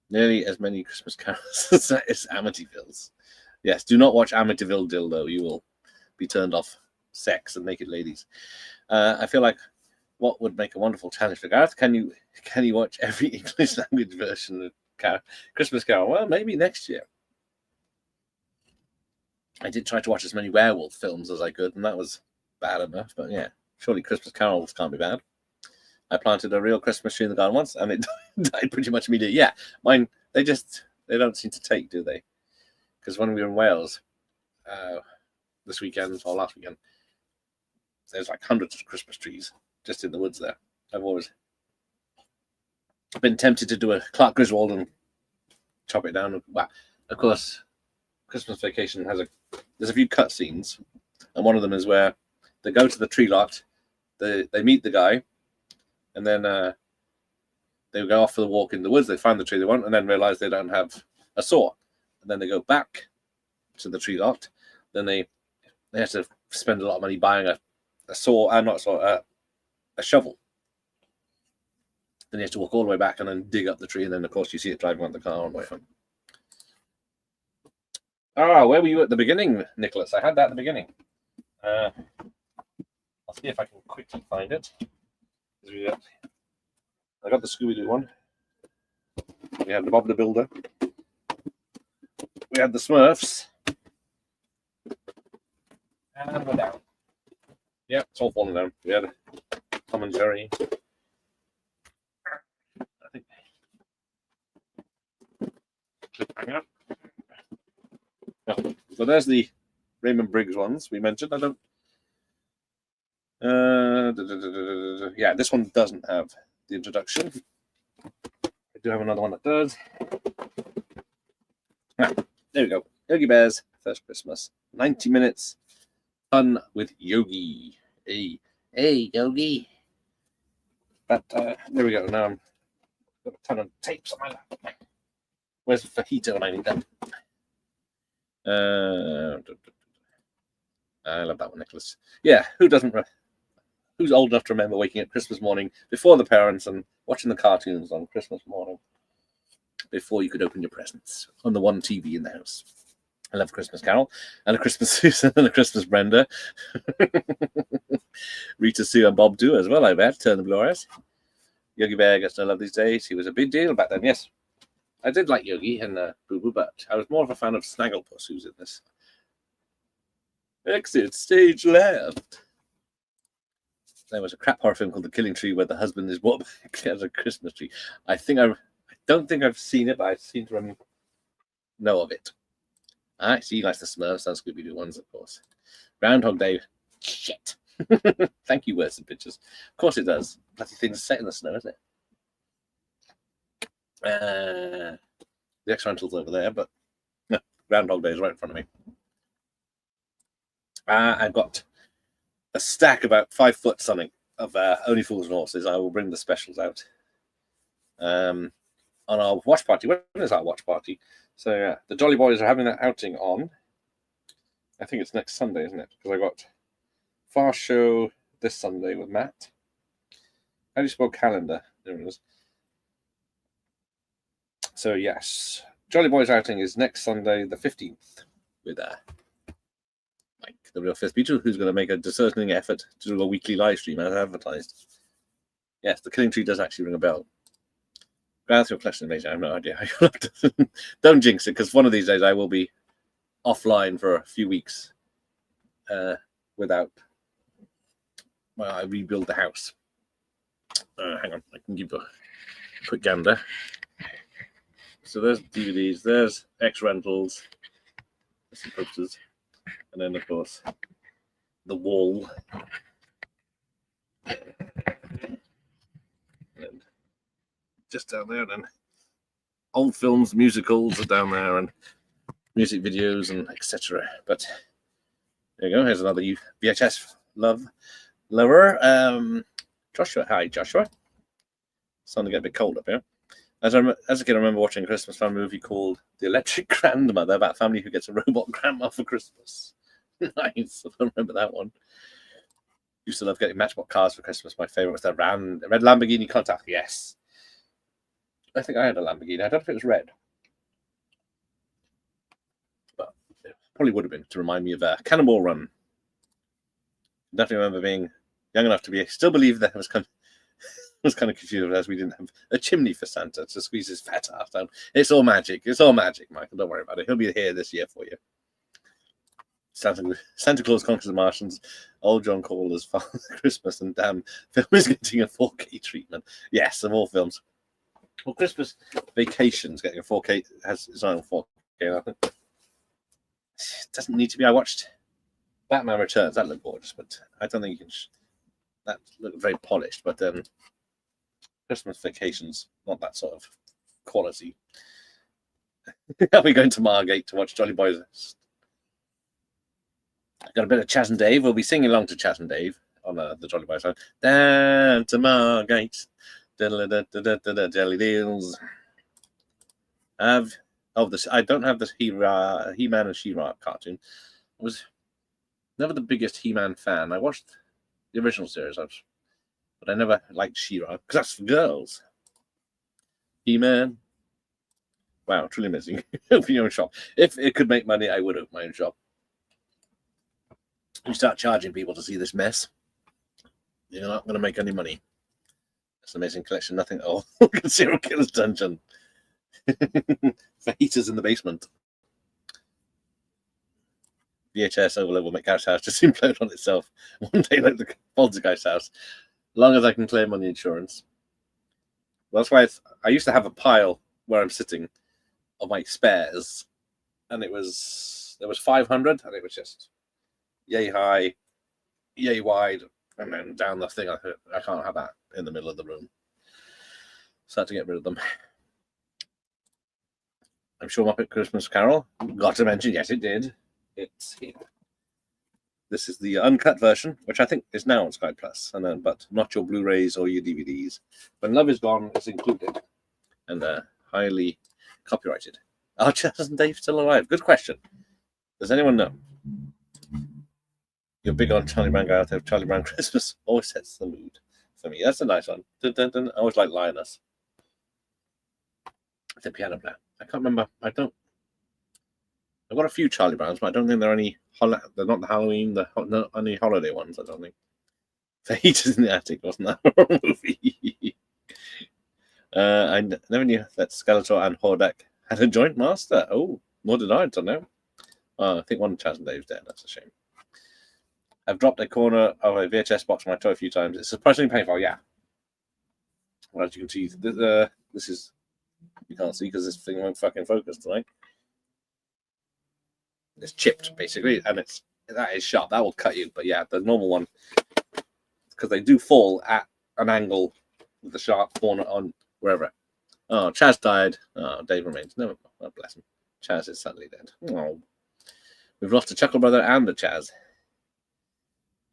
S9: Nearly as many Christmas carols as Amityville's. Yes, do not watch Amityville Dildo. You will be turned off sex and naked ladies. I feel like what would make a wonderful challenge for Gareth? Can you watch every English language version of Christmas Carol? Well, maybe next year. I did try to watch as many werewolf films as I could, and that was bad enough. But yeah, surely Christmas carols can't be bad. I planted a real Christmas tree in the garden once, and it died pretty much immediately. Yeah, mine, they don't seem to take, do they? Because when we were in Wales this weekend, or last weekend, there's like hundreds of Christmas trees just in the woods there. I've always been tempted to do a Clark Griswold and chop it down. Well, of course, Christmas Vacation there's a few cut scenes, and one of them is where they go to the tree lot, they meet the guy, and then they go off for the walk in the woods. They find the tree they want, and then realize they don't have a saw, and then they go back to the tree lot. Then they have to spend a lot of money buying a saw, and not saw, a shovel. Then you have to walk all the way back and then dig up the tree, and then of course you see it driving on the car on the way home. Ah, where were you at the beginning, Nicholas? I had that at the beginning. I'll see if I can quickly find it. I got the Scooby-Doo one. We had the Bob the Builder. We had the Smurfs. And we're down. Yeah, it's all falling down. We had Tom and Jerry. I think. Cliffhanger. Oh, so there's the Raymond Briggs ones we mentioned. I don't. Yeah, this one doesn't have the introduction. I do have another one that does. Ah, there we go. Yogi Bear's First Christmas. 90 minutes. Fun with Yogi. Hey, Yogi. But there we go. Now I've got a ton of tapes on my lap. Where's the fajita when I need them? I love that one, Nicholas. Yeah, who's old enough to remember waking up Christmas morning before the parents and watching the cartoons on Christmas morning before you could open your presents on the one TV in the house? I love Christmas Carol and a Christmas Susan and a Christmas Brenda. Rita, Sue, and Bob too as well, I bet. Turn the Glorious. Yogi Bear gets no love these days. He was a big deal back then, yes. I did like Yogi and Boo Boo, but I was more of a fan of Snagglepuss, who's in this. Exit stage left. There was a crap horror film called The Killing Tree where the husband is brought back as a Christmas tree. I don't think I've seen it, but I seem to know of it. Actually, he likes the Smurfs and Scooby-Doo ones, of course. Groundhog Day. Shit. Thank you, words and pictures. Of course it does. Bloody thing's set in the snow, isn't it? The X-Rental's over there, but no, Groundhog Day is right in front of me. I've got a stack about 5 foot something of Only Fools and Horses. I will bring the specials out on our watch party. When is our watch party? So yeah, the Jolly Boys are having that outing on. I think it's next Sunday, isn't it? Because I got Fast Show this Sunday with Matt. How do you spell calendar? There it is. So yes, Jolly Boys outing is next Sunday, the 15th, with Mike, the Real Fifth Beatle, who's going to make a discerning effort to do a weekly live stream as advertised. Yes, the Killing Tree does actually ring a bell. Grant your collection amazing. I have no idea how you don't jinx it, because one of these days I will be offline for a few weeks without. Well, I rebuild the house. Hang on, I can give you a quick gander. So there's DVDs, there's X-Rentals, there's some posters, and then of course the wall. And just down there, then old films, musicals are down there, and music videos and etc. But there you go. Here's another VHS lover. Joshua, hi Joshua. It's starting to get a bit cold up here. As a kid, I remember watching a Christmas family movie called The Electric Grandmother about a family who gets a robot grandma for Christmas. Nice. I remember that one. Used to love getting Matchbox cars for Christmas. My favorite was the red Lamborghini Countach. Yes. I think I had a Lamborghini. I don't know if it was red. But it probably would have been to remind me of Cannonball Run. Definitely remember being young enough to still believe that it was kind of confused as we didn't have a chimney for Santa to squeeze his fat ass down. It's all magic. It's all magic, Michael. Don't worry about it. He'll be here this year for you. Santa Claus Conquers the Martians, Old John Caller's Father Christmas, and damn, film is getting a 4K treatment. Yes, of all films. Well, Christmas Vacation's getting a 4K, has its own 4K. I think it doesn't need to be. I watched Batman Returns. That looked gorgeous, but I don't think you can. That looked very polished, but Christmas Vacation's not that sort of quality. Are we going to Margate to watch Jolly Boys? Got a bit of Chaz and Dave. We'll be singing along to Chaz and Dave on the Jolly Boys song. Down to Margate, jelly deals. I don't have the He-Man and She-Ra cartoon. I was never the biggest He-Man fan. I watched the original series, but I never liked She-Ra because that's for girls. He-Man, Wow, truly amazing. Open your own shop. If it could make money, I would open my own shop. You start charging people to see this mess, you're not going to make any money. It's an amazing collection. Nothing. Oh, Serial Killer's Dungeon. Fajitas in the basement. VHS overload will make Gareth's house just implode on itself one day, like the Poltergeist house. As long as I can claim on the insurance. Well, that's why I used to have a pile where I'm sitting of my spares, and there was 500, and it was just yay high, yay wide, and then down the thing. I can't have that in the middle of the room, so I had to get rid of them. I'm sure Muppet Christmas Carol got to mention. Yes, it did. It's here. This is the uncut version, which I think is now on Sky Plus, and then but not your Blu-rays or your DVDs. When Love Is Gone is included, and highly copyrighted. Are Chaz and Dave still alive? Good question. Does anyone know? You're big on Charlie Brown guy out there. Charlie Brown Christmas always sets the mood for me. That's a nice one. Dun, dun, dun. I always like Lioness. The piano player. I can't remember. I've got a few Charlie Browns, but I don't think they're any. They're not the Halloween. Not any holiday ones. I don't think. Fajitas in the Attic wasn't that a horror movie? I never knew that Skeletor and Hordak had a joint master. Oh, nor did I. Don't know. I think one of Chaz and Dave's dead. That's a shame. I've dropped a corner of a VHS box on my toy a few times. It's surprisingly painful. Yeah. Well, as you can see, this is. You can't see because this thing won't fucking focus tonight. It's chipped basically, and that is sharp. That will cut you. But yeah, the normal one, because they do fall at an angle with the sharp corner on wherever. Oh, Chaz died. Oh, Dave remains. No, oh, bless him. Chaz is sadly dead. Oh, we've lost a Chuckle Brother and a Chaz.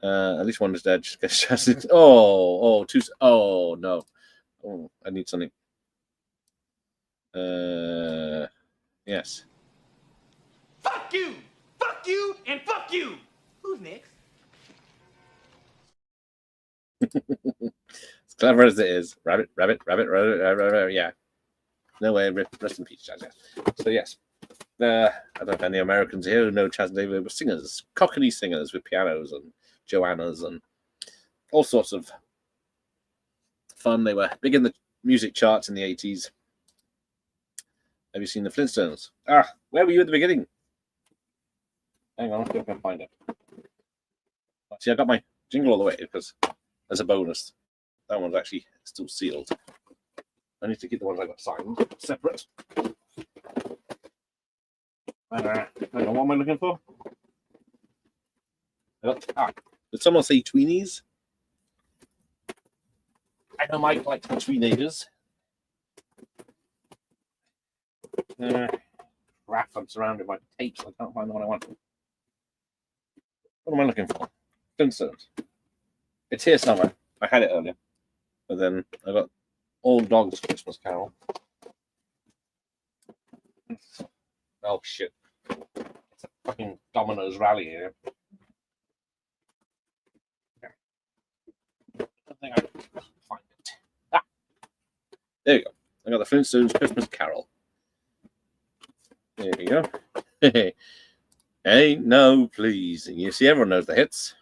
S9: At least one is dead. Just get Chaz. Oh, no. Oh, I need something. Yes.
S2: Fuck you, and fuck you. Who's next?
S9: As clever as it is. Rabbit. Yeah. No way. Rest in peace, Chaz. Yes. So, yes. I don't know if any Americans here who know Chaz and David were singers. Cockney singers with pianos and Joannas and all sorts of fun. They were big in the music charts in the 80s. Have you seen the Flintstones? Where were you at the beginning? Hang on, I'll see if I can find it. See, I got my jingle all the way because as a bonus, that one's actually still sealed. I need to keep the ones I got signed separate. Hang on, what am I looking for? Did someone say tweenies? I know Mike likes the tweenagers. Crap, I'm surrounded by tapes. I can't find the one I want. What am I looking for? Flintstones. It's here somewhere. I had it earlier. But then I got Old Dog's Christmas Carol. Oh, shit. It's a fucking Domino's rally here. I don't think I can find it. There you go. I got the Flintstones Christmas Carol. There you go. Hey, no, please. You see, everyone knows the hits.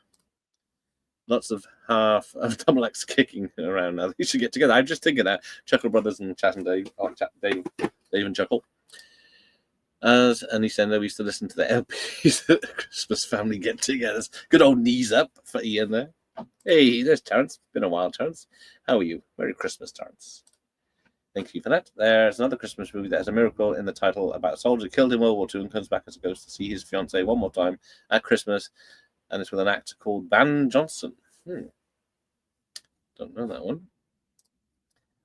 S9: Lots of half of double X kicking around now. They should get together. I'm just thinking that Chuckle Brothers and Chaz and Dave, Dave and Chuckle. And he said we used to listen to the LPs at the Christmas family get-togethers. Good old knees up for Ian there. Hey, there's Terence. Been a while, Terence. How are you? Merry Christmas, Terence. Thank you for that. There's another Christmas movie that has a miracle in the title about a soldier killed in World War II and comes back as a ghost to see his fiancée one more time at Christmas, and it's with an actor called Van Johnson. Don't know that one.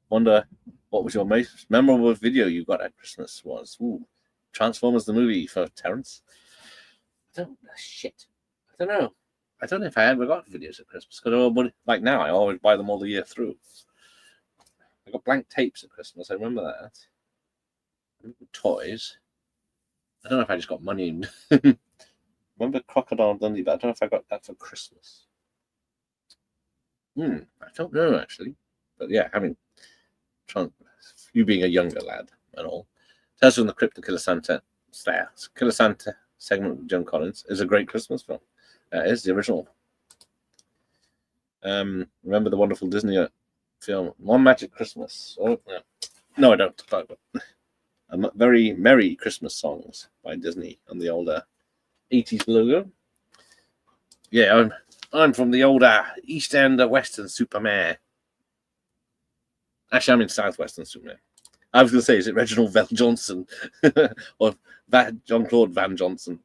S9: Wonder what was your most memorable video you got at Christmas was. Transformers the movie for Terence. I don't know. I don't know if I ever got videos at Christmas because like now I always buy them all the year through. I got blank tapes at Christmas. I remember that. Toys. I don't know if I just got money. Remember Crocodile Dundee, but I don't know if I got that for Christmas. I don't know actually. But yeah, you being a younger lad and all. Tales from the Crypt and Killer Santa. Killer Santa segment with Joan Collins is a great Christmas film. It is the original. Remember the wonderful Disney film One Magic Christmas? Oh, no, I don't. Very Merry Christmas Songs by Disney on the older 80s logo. Yeah, I'm from the older East End Western Supermare. Actually, I'm in Southwestern Supermare. I was going to say, is it Reginald Vell Johnson or Jean-Claude Van Johnson?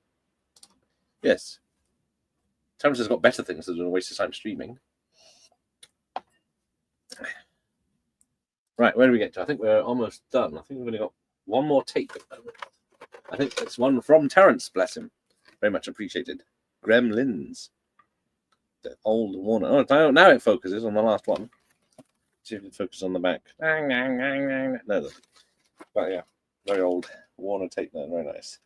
S9: Yes. Terrence has got better things to do than waste his time streaming. Right, where do we get to? I think we're almost done. I think we've only got one more tape. I think it's one from Terrence, bless him. Very much appreciated. Gremlins. The old Warner. Oh, now it focuses on the last one. See if it focuses on the back. No, but yeah, very old Warner tape there. Very nice.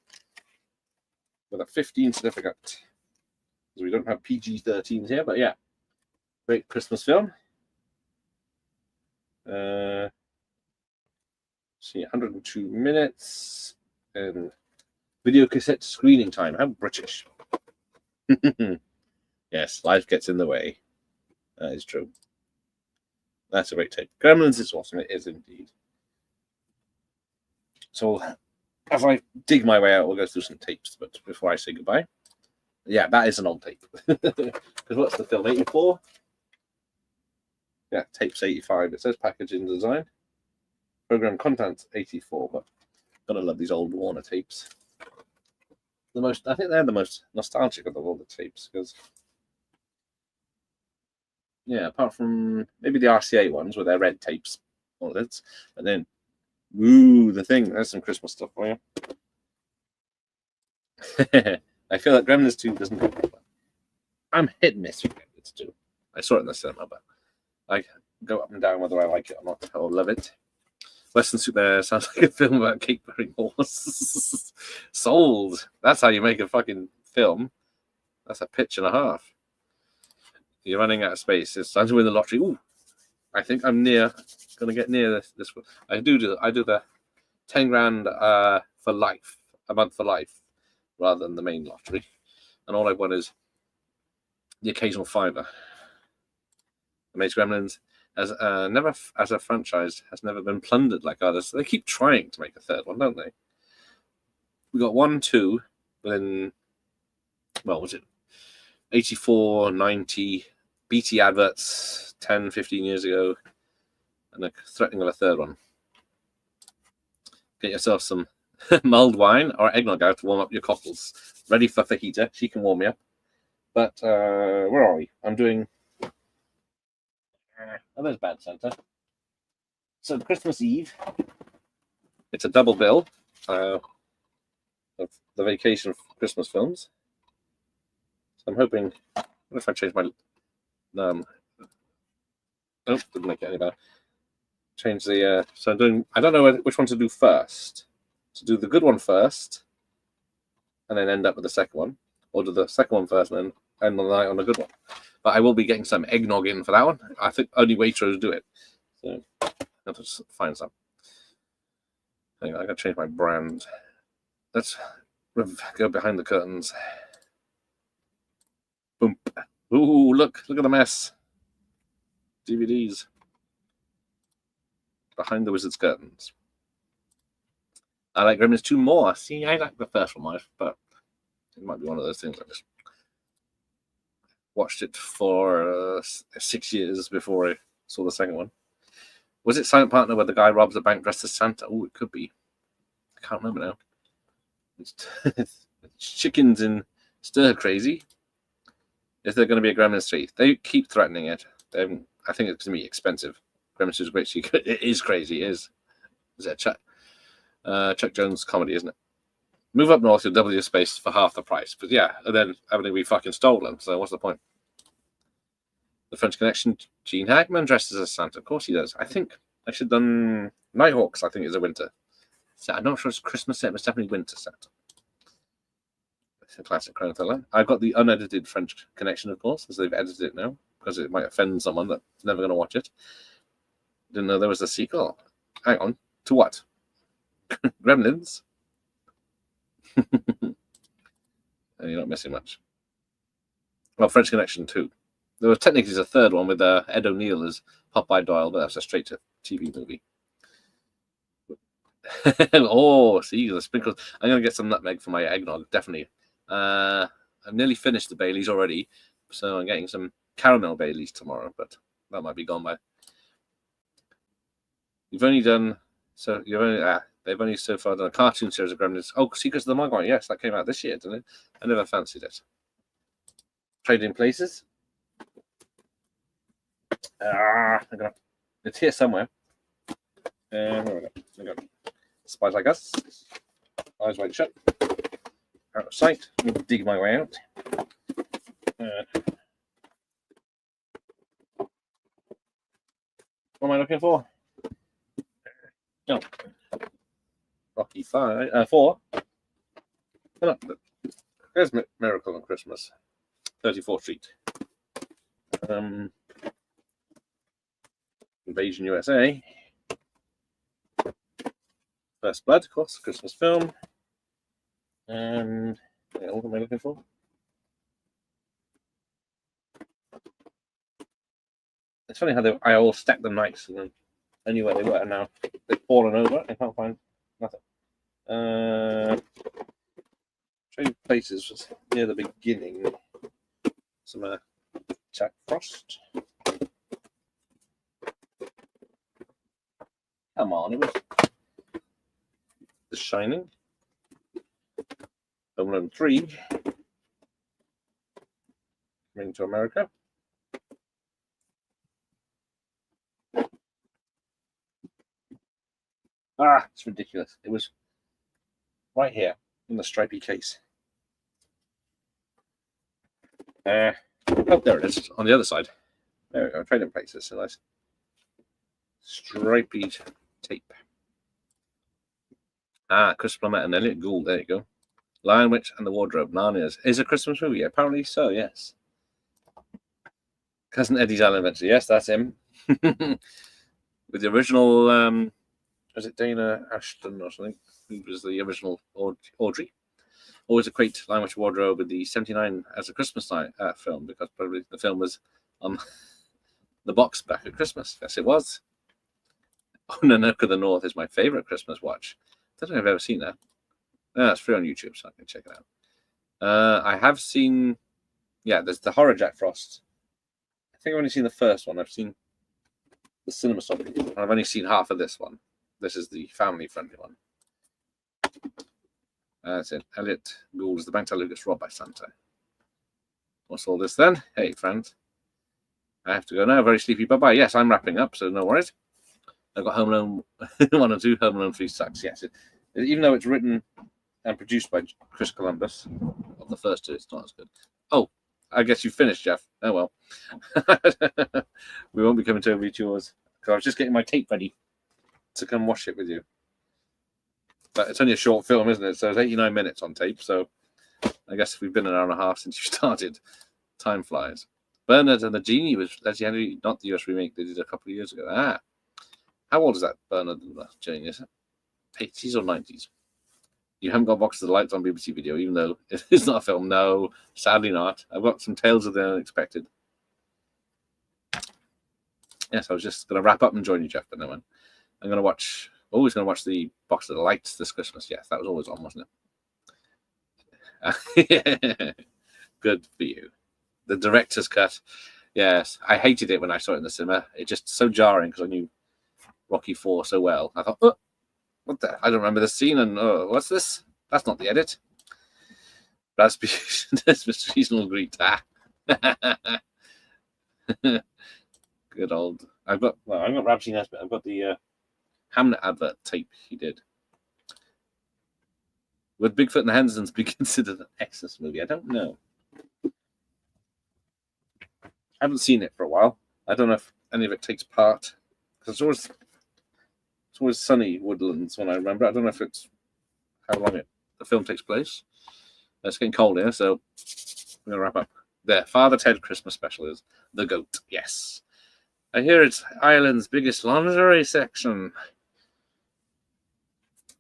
S9: With a 15 certificate. Because we don't have PG-13s here, but yeah. Great Christmas film. See, 102 minutes. And video cassette screening time. How British. Yes, life gets in the way. That is true. That's a great tape. Gremlins is awesome. It is indeed. So, as I dig my way out, we'll go through some tapes. But before I say goodbye, yeah, that is an old tape. Because what's the film? 84? Yeah, tape's 85. It says packaging design. Program content 84. But gotta love these old Warner tapes. I think they're the most nostalgic of all the tapes because. Yeah, apart from maybe the RCA ones with their red tapes, all this, and then, ooh, the thing. There's some Christmas stuff for you. I feel like Gremlins 2 doesn't go proper. I'm hit and miss with Gremlins 2. I saw it in the cinema, but I go up and down whether I like it or not, or love it. Western Super sounds like a film about a cake-bearing horse. Sold. That's how you make a fucking film. That's a pitch and a half. You're running out of space. It's time to win the lottery. Ooh, I think I'm going to get near this. I do the 10 grand for life, a month for life, rather than the main lottery. And all I want is the occasional fiver. Amazing Gremlins as a franchise has never been plundered like others. So they keep trying to make a third one, don't they? We got 1, 2, then well, was it 84, 90 BT adverts 10, 15 years ago, and they're threatening of a third one. Get yourself some mulled wine or eggnog out to warm up your cockles. Ready for fajita. She can warm you up. But where are we? I'm doing. Oh, there's Bad Santa. So Christmas Eve. It's a double bill of the vacation of Christmas films. So I'm hoping. What if I change my? Oh, didn't make it any better. Change the. So I'm doing. I don't know which one to do first. To do the good one first, and then end up with the second one, or do the second one first and then end the night on a good one. But I will be getting some eggnog in for that one. I think only Waitrose do it. So I have to find some. Hang on, I gotta change my brand. Let's go behind the curtains. Boom. Ooh, look at the mess. DVDs. Behind the Wizard's curtains. I like Gremlins 2 more. See, I like the first one, but it might be one of those things. I just watched it for 6 years before I saw the second one. Was it Silent Partner where the guy robs a bank dressed as Santa? Oh, it could be. I can't remember now. It's chickens in stir crazy. Is there going to be a Gremlins 3? They keep threatening it. I think it's going to be expensive. Gremlins 2 is great. It is crazy. It is. Is it Chuck Jones comedy, isn't it? Move up north, you'll double your space for half the price. But yeah, and then everything we fucking stolen. So what's the point? The French Connection. Gene Hackman dresses as Santa. Of course he does. I think I should have done Nighthawks. I think is a winter. So I'm not sure it's Christmas set, but it's definitely winter set. It's a classic crime thriller. I've got the unedited French Connection, of course, as they've edited it now, because it might offend someone that's never going to watch it. Didn't know there was a sequel. Hang on. To what? Gremlins. And you're not missing much. Well, French Connection 2. There was technically a third one with Ed O'Neill as Popeye Doyle, but that's a straight-to-TV movie. Oh, see, the sprinkles. I'm going to get some nutmeg for my eggnog, definitely. I've nearly finished the Baileys already, so I'm getting some caramel Baileys tomorrow, but that might be gone by. You've only done... So, they've only so far done a cartoon series of Gremlins. Oh, Secrets of the Mogwai. Yes, that came out this year, didn't it? I never fancied it. Trading Places. It's here somewhere. Where we go? Spies Like Us. Eyes wide shut. Out of sight. Dig my way out. What am I looking for? No. Rocky 4. Oh, no. There's Miracle on Christmas. 34th Street. Invasion USA. First Blood, of course, Christmas film. And what am I looking for? It's funny how I all stacked them nice, and then I knew where they were, and now they've fallen over. I can't find nothing. Trading Places was near the beginning. Some Jack Frost. Come on, it was The Shining. Home Alone 3. Coming to America. It's ridiculous. It was right here in the stripy case. Oh, there it is on the other side. There we go. Trading Places. So nice stripy tape. Chris Plummet and Elliot Gould. There you go. Lion Witch and the Wardrobe. Narnia's is a Christmas movie. Apparently so. Yes. Cousin Eddie's Island Adventure. Yes, that's him. With the original. Was it Dana Ashton or something? Who was the original Audrey? Always equate Lion Witch Wardrobe with the 79 as a Christmas night film, because probably the film was on the box back at Christmas. Yes, it was. Oh, Nanook of the North is my favorite Christmas watch. I don't think I've ever seen that. No, it's free on YouTube, so I can check it out. I have seen, there's the horror Jack Frost. I think I've only seen the first one. I've seen the cinematography, and I've only seen half of this one. This is the family-friendly one. That's it. Elliot Gould is the Bank Lucas robbed by Santa. What's all this then? Hey, friend. I have to go now. Very sleepy. Bye-bye. Yes, I'm wrapping up, so no worries. I've got Home Alone 1 and 2. Home Alone 3 sucks. Yes, even though it's written and produced by Chris Columbus, of the first two, it's not as good. Oh, I guess you finished, Jeff. Oh, well. We won't be coming to over to yours, because I was just getting my tape ready to come watch it with you. But it's only a short film, isn't it? So it's 89 minutes on tape. So I guess we've been an hour and a half since you started. Time flies. Bernard and the Genie was legendary, not the US remake they did a couple of years ago. How old is that Bernard and the Genie? Is it 80s or 90s? You haven't got Box of the Lights on BBC Video, even though it's not a film. No, sadly not. I've got some Tales of the Unexpected. Yes, I was just going to wrap up and join you, Jeff, but no one. I'm going to watch, always going to watch the Box of the Lights this Christmas. Yes, that was always on, wasn't it? Good for you. The director's cut. Yes, I hated it when I saw it in the cinema. It's just so jarring because I knew Rocky 4 so well. I thought, oh, what the? I don't remember the scene, and what's this? That's not the edit. That's Mr. Seasonal Greet. Good old. I've got Ramsey Nesbitt. I've got the Hamlet advert tape he did. Would Bigfoot and the Hensons be considered an Xmas movie? I don't know. I haven't seen it for a while. I don't know if any of it takes part, because it's always sunny woodlands when I remember. I don't know if it's how long the film takes place. It's getting cold here, so I'm going to wrap up. There, Father Ted Christmas special is The Goat. Yes. I hear it's Ireland's biggest lingerie section.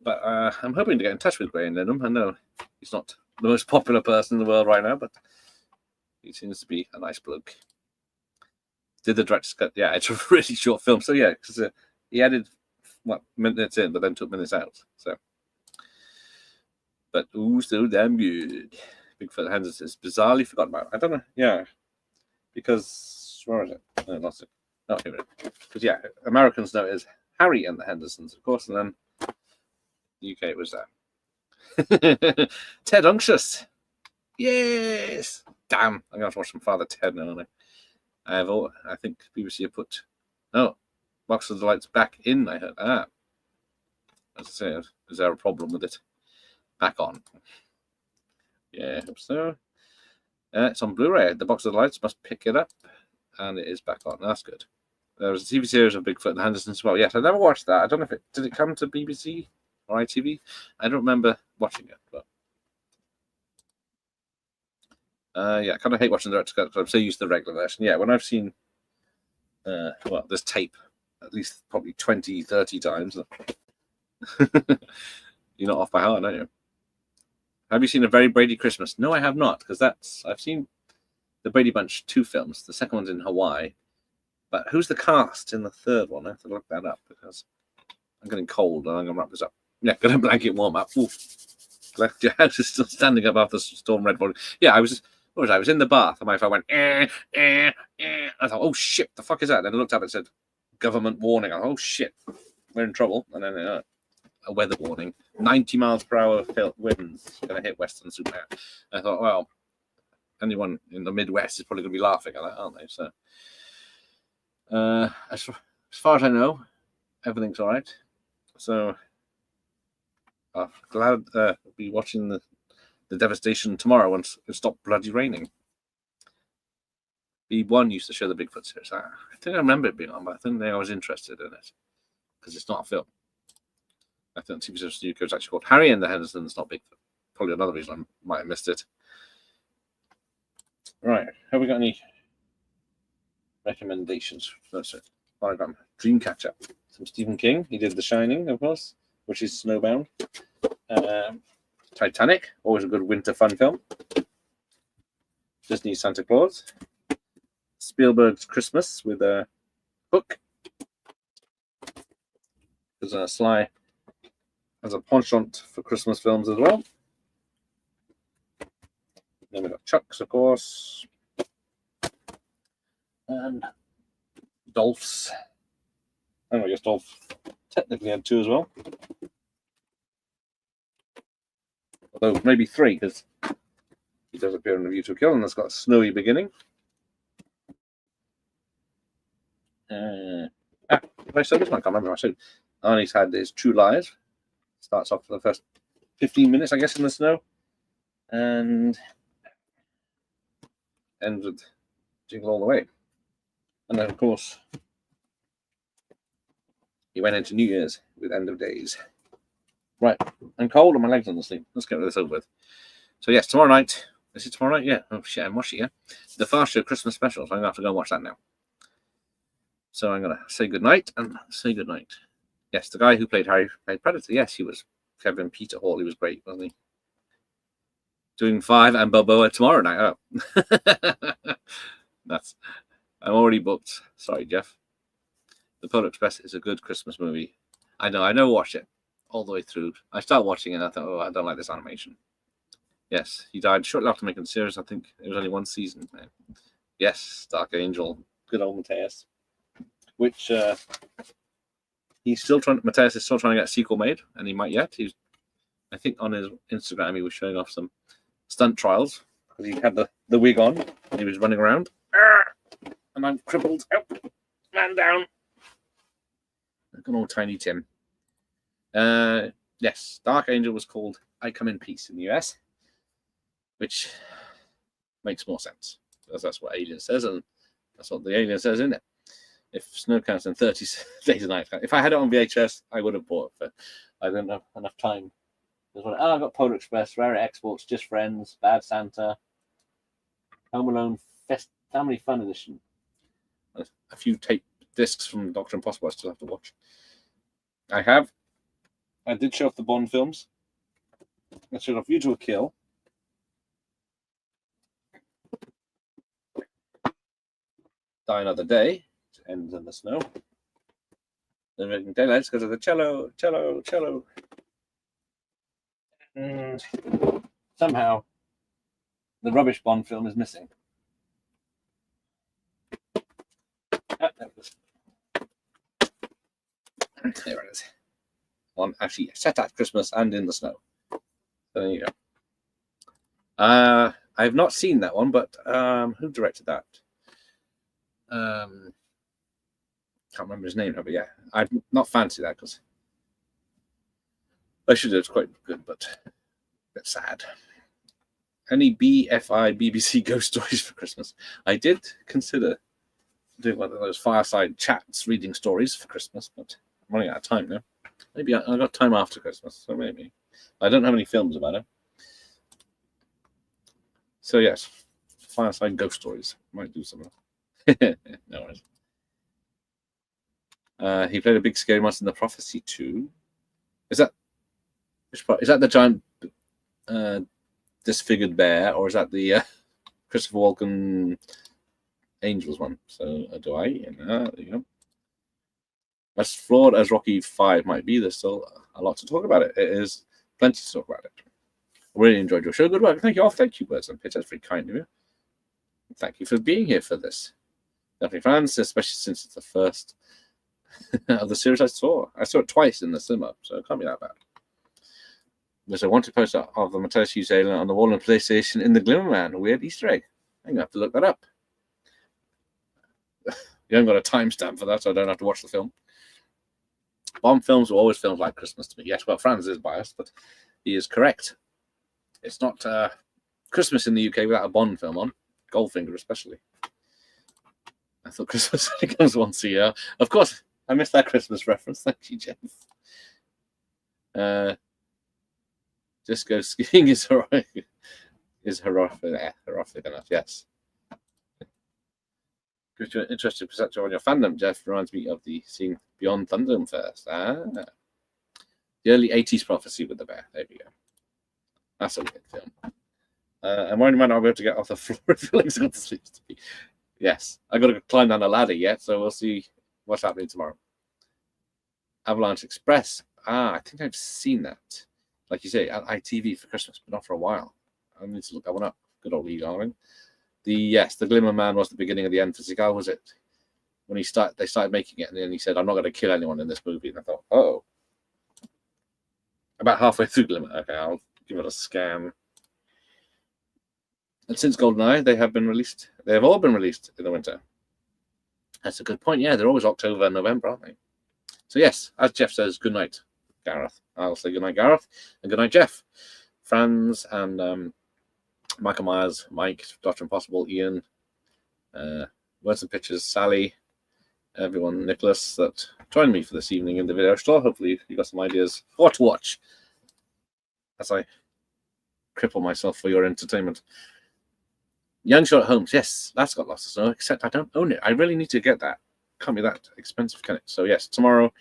S9: But I'm hoping to get in touch with Graham Denham. I know he's not the most popular person in the world right now, but he seems to be a nice bloke. Did the director's cut? Yeah, it's a really short film. So yeah, because he added minutes in, but then took minutes out. So, but so damn good. Bigfoot Henderson is bizarrely forgotten about. I don't know. Yeah, because where is it? No, lost it. Oh, here it is. Because yeah, Americans know it as Harry and the Hendersons, of course, and then the UK it was Ted Unctious. Yes. Damn, I'm gonna have to watch some Father Ted now, aren't I? I think BBC have put Box of Delights back in. I heard. As I say, is there a problem with it? Back on. Yeah, I hope so. It's on Blu-ray. The Box of Delights must pick it up, and it is back on. That's good. There was a TV series of Bigfoot and the Hendersons as well. Yes, I never watched that. I don't know if did it come to BBC or ITV. I don't remember watching it, but yeah, I kind of hate watching the director's cut because I'm so used to the regular version. Yeah, when I've seen this tape at least probably 20, 30 times. You're not off by heart, are you? Have you seen A Very Brady Christmas? No, I have not, because I've seen the Brady Bunch 2 films. The second one's in Hawaii. But who's the cast in the third one? I have to look that up because I'm getting cold and I'm going to wrap this up. Yeah, got a blanket warm up. Ooh. Glad your house is still standing up after Storm Red. Yeah, I was in the bath and my phone went, I thought, oh shit, the fuck is that? Then I looked up and said, government warning. I thought, oh shit, we're in trouble. And then a weather warning. 90 miles per hour winds going to hit Western Superman. I thought, well, anyone in the Midwest is probably going to be laughing at that, aren't they? So, as far as I know, everything's all right. So, I'm glad to be watching the devastation tomorrow once it stopped bloody raining. B1 used to show the Bigfoot series. I think I remember it being on, but I think I was interested in it because it's not a film. I think TV series in the UK was actually called Harry and the Hendersons, not Bigfoot. Probably another reason I might have missed it. Right, have we got any recommendations? That's it. Dreamcatcher. Some Stephen King. He did The Shining, of course, which is snowbound. Titanic, always a good winter fun film. Disney's Santa Claus. Spielberg's Christmas with Hook. There's Sly as a penchant for Christmas films as well. Then we've got Chuck's, of course. And Dolph's. I guess Dolph technically had 2 as well. Although maybe 3, because he does appear in A View to a Kill, and it's got a snowy beginning. Did I say this one? I can't remember. I said Arnie's had his True Lies. Starts off for the first 15 minutes, I guess, in the snow, and ends with Jingle All the Way. And then, of course, he went into New Year's with End of Days. Right, I'm cold and my legs on the sleep. Let's get this over with. So, yes, tomorrow night. Is it tomorrow night? Yeah. Oh, shit, I'm watching it, yeah. The Fast Show Christmas special, so I'm going to have to go and watch that now. So I'm going to say goodnight and say goodnight. Yes, the guy who played Harry played Predator. Yes, he was Kevin Peter Hall. He was great, wasn't he? Doing 5 and Balboa tomorrow night. Oh. I'm already booked. Sorry, Jeff. The Polar Express is a good Christmas movie. I know, watch it all the way through. I started watching it and I thought, oh, I don't like this animation. Yes, he died shortly after making the series. I think it was only 1 season. Yes, Dark Angel. Good old Mateus. Which Mateus is still trying to get a sequel made, and he might yet. I think on his Instagram he was showing off some stunt trials because he had the wig on and he was running around. And I'm crippled. Oh, man down. Good old Tiny Tim. Yes, Dark Angel was called I Come in Peace in the US, which makes more sense because that's what Alien says, and that's what the alien says, isn't it? If snow counts in 30 days a night. If I had it on VHS, I would have bought it, but I didn't have enough time. I've got Polar Express, Rare Exports, Just Friends, Bad Santa, Home Alone, Family Fun Edition. A few tape discs from Dr. Impossible I still have to watch. I have I did show off the Bond films. I showed off View to a Kill. Die Another Day, which ends in the snow. The Living Daylights because of the cello. And somehow the rubbish Bond film is missing. Ah, there it is. There it is. One actually set at Christmas and in the snow. So there you go. I have not seen that one, but who directed that? Can't remember his name now, but yeah, I've not fancied that because I should have. It's quite good, but a bit sad. Any BFI BBC ghost stories for Christmas? I did consider doing one of those fireside chats, reading stories for Christmas, but I'm running out of time now. Maybe I got time after Christmas, so maybe. I don't have any films about it. So yes, fireside ghost stories. Might do something. No worries. He played a big scary monster in The Prophecy 2. Is that which part? Is that the giant disfigured bear, or is that the Christopher Walken Angels one? So do I? There you go. As flawed as Rocky 5 might be, there's still a lot to talk about it. It is plenty to talk about it. I really enjoyed your show. Good work. Thank you all. Thank you, Birds and Pitch. That's very kind of you. Thank you for being here for this. Definitely fans, especially since it's the first of the series I saw. I saw it twice in the cinema, so it can't be that bad. There's a wanted poster of the Mattel Hughes alien on the wall in PlayStation in the Glimmer Man. A weird Easter egg. I'm going to have to look that up. You haven't got a timestamp for that, so I don't have to watch the film. Bond films were always filmed like Christmas to me. Yes, well, Franz is biased, but he is correct. It's not Christmas in the UK without a Bond film on. Goldfinger especially. I thought Christmas only comes once a year. Of course, I missed that Christmas reference. Thank you, Jeff. Just go skiing is heroic. Is heroic enough, yes. Gives you an interesting perspective on your fandom, Jeff. Reminds me of the scene Beyond Thunderdome first. The early 80s prophecy with the bear. There we go. That's a weird film. I'm worried I might not be able to get off the floor if feelings got to sleep to be. Yes, I got to climb down the ladder yet, so we'll see what's happening tomorrow. Avalanche Express. I think I've seen that. Like you say, at ITV for Christmas, but not for a while. I need to look that one up. Good old Lee Garvin. The Glimmer Man was the beginning of the end for Seagal, was it? When they started making it, and then he said, "I'm not going to kill anyone in this movie." And I thought, oh, about halfway through Glimmer. Okay, I'll give it a scan. And since GoldenEye, they have been released. They have all been released in the winter. That's a good point. Yeah, they're always October and November, aren't they? So yes, as Jeff says, good night, Gareth. I'll say good night, Gareth, and good night, Jeff. Franz and Michael Myers, Mike, Dr. Impossible, Ian, Words and Pictures, Sally, everyone, Nicholas, that joined me for this evening in the video store. Hopefully you got some ideas for what to watch as I cripple myself for your entertainment. Young Sherlock Holmes, yes, that's got lots of snow, except I don't own it. I really need to get that. Can't be that expensive, can it? So yes, tomorrow,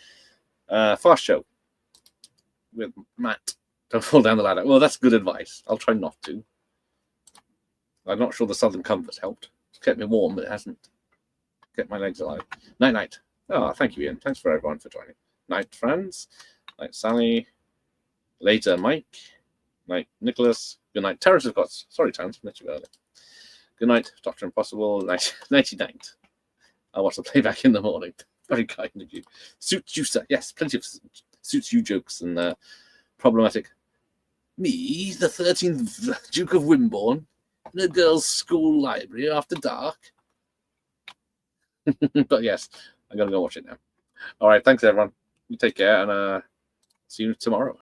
S9: fast show with Matt. Don't fall down the ladder. Well, that's good advice. I'll try not to. I'm not sure the Southern Comfort's helped. It's kept me warm, but it hasn't kept my legs alive. Night, night. Oh, thank you, Ian. Thanks for everyone for joining. Night, friends. Night, Sally. Later, Mike. Night, Nicholas. Good night, Terrace of Gods. Sorry, Terrence, I missed you earlier. Good night, Dr. Impossible. Nighty night. I'll watch the playback in the morning. Very kind of you. Suit Juicer. Yes, plenty of Suits You jokes and problematic. Me, the 13th Duke of Wimborne, in a girls' school library after dark. But yes, I'm going to go watch it now. All right, thanks, everyone. You take care, and see you tomorrow.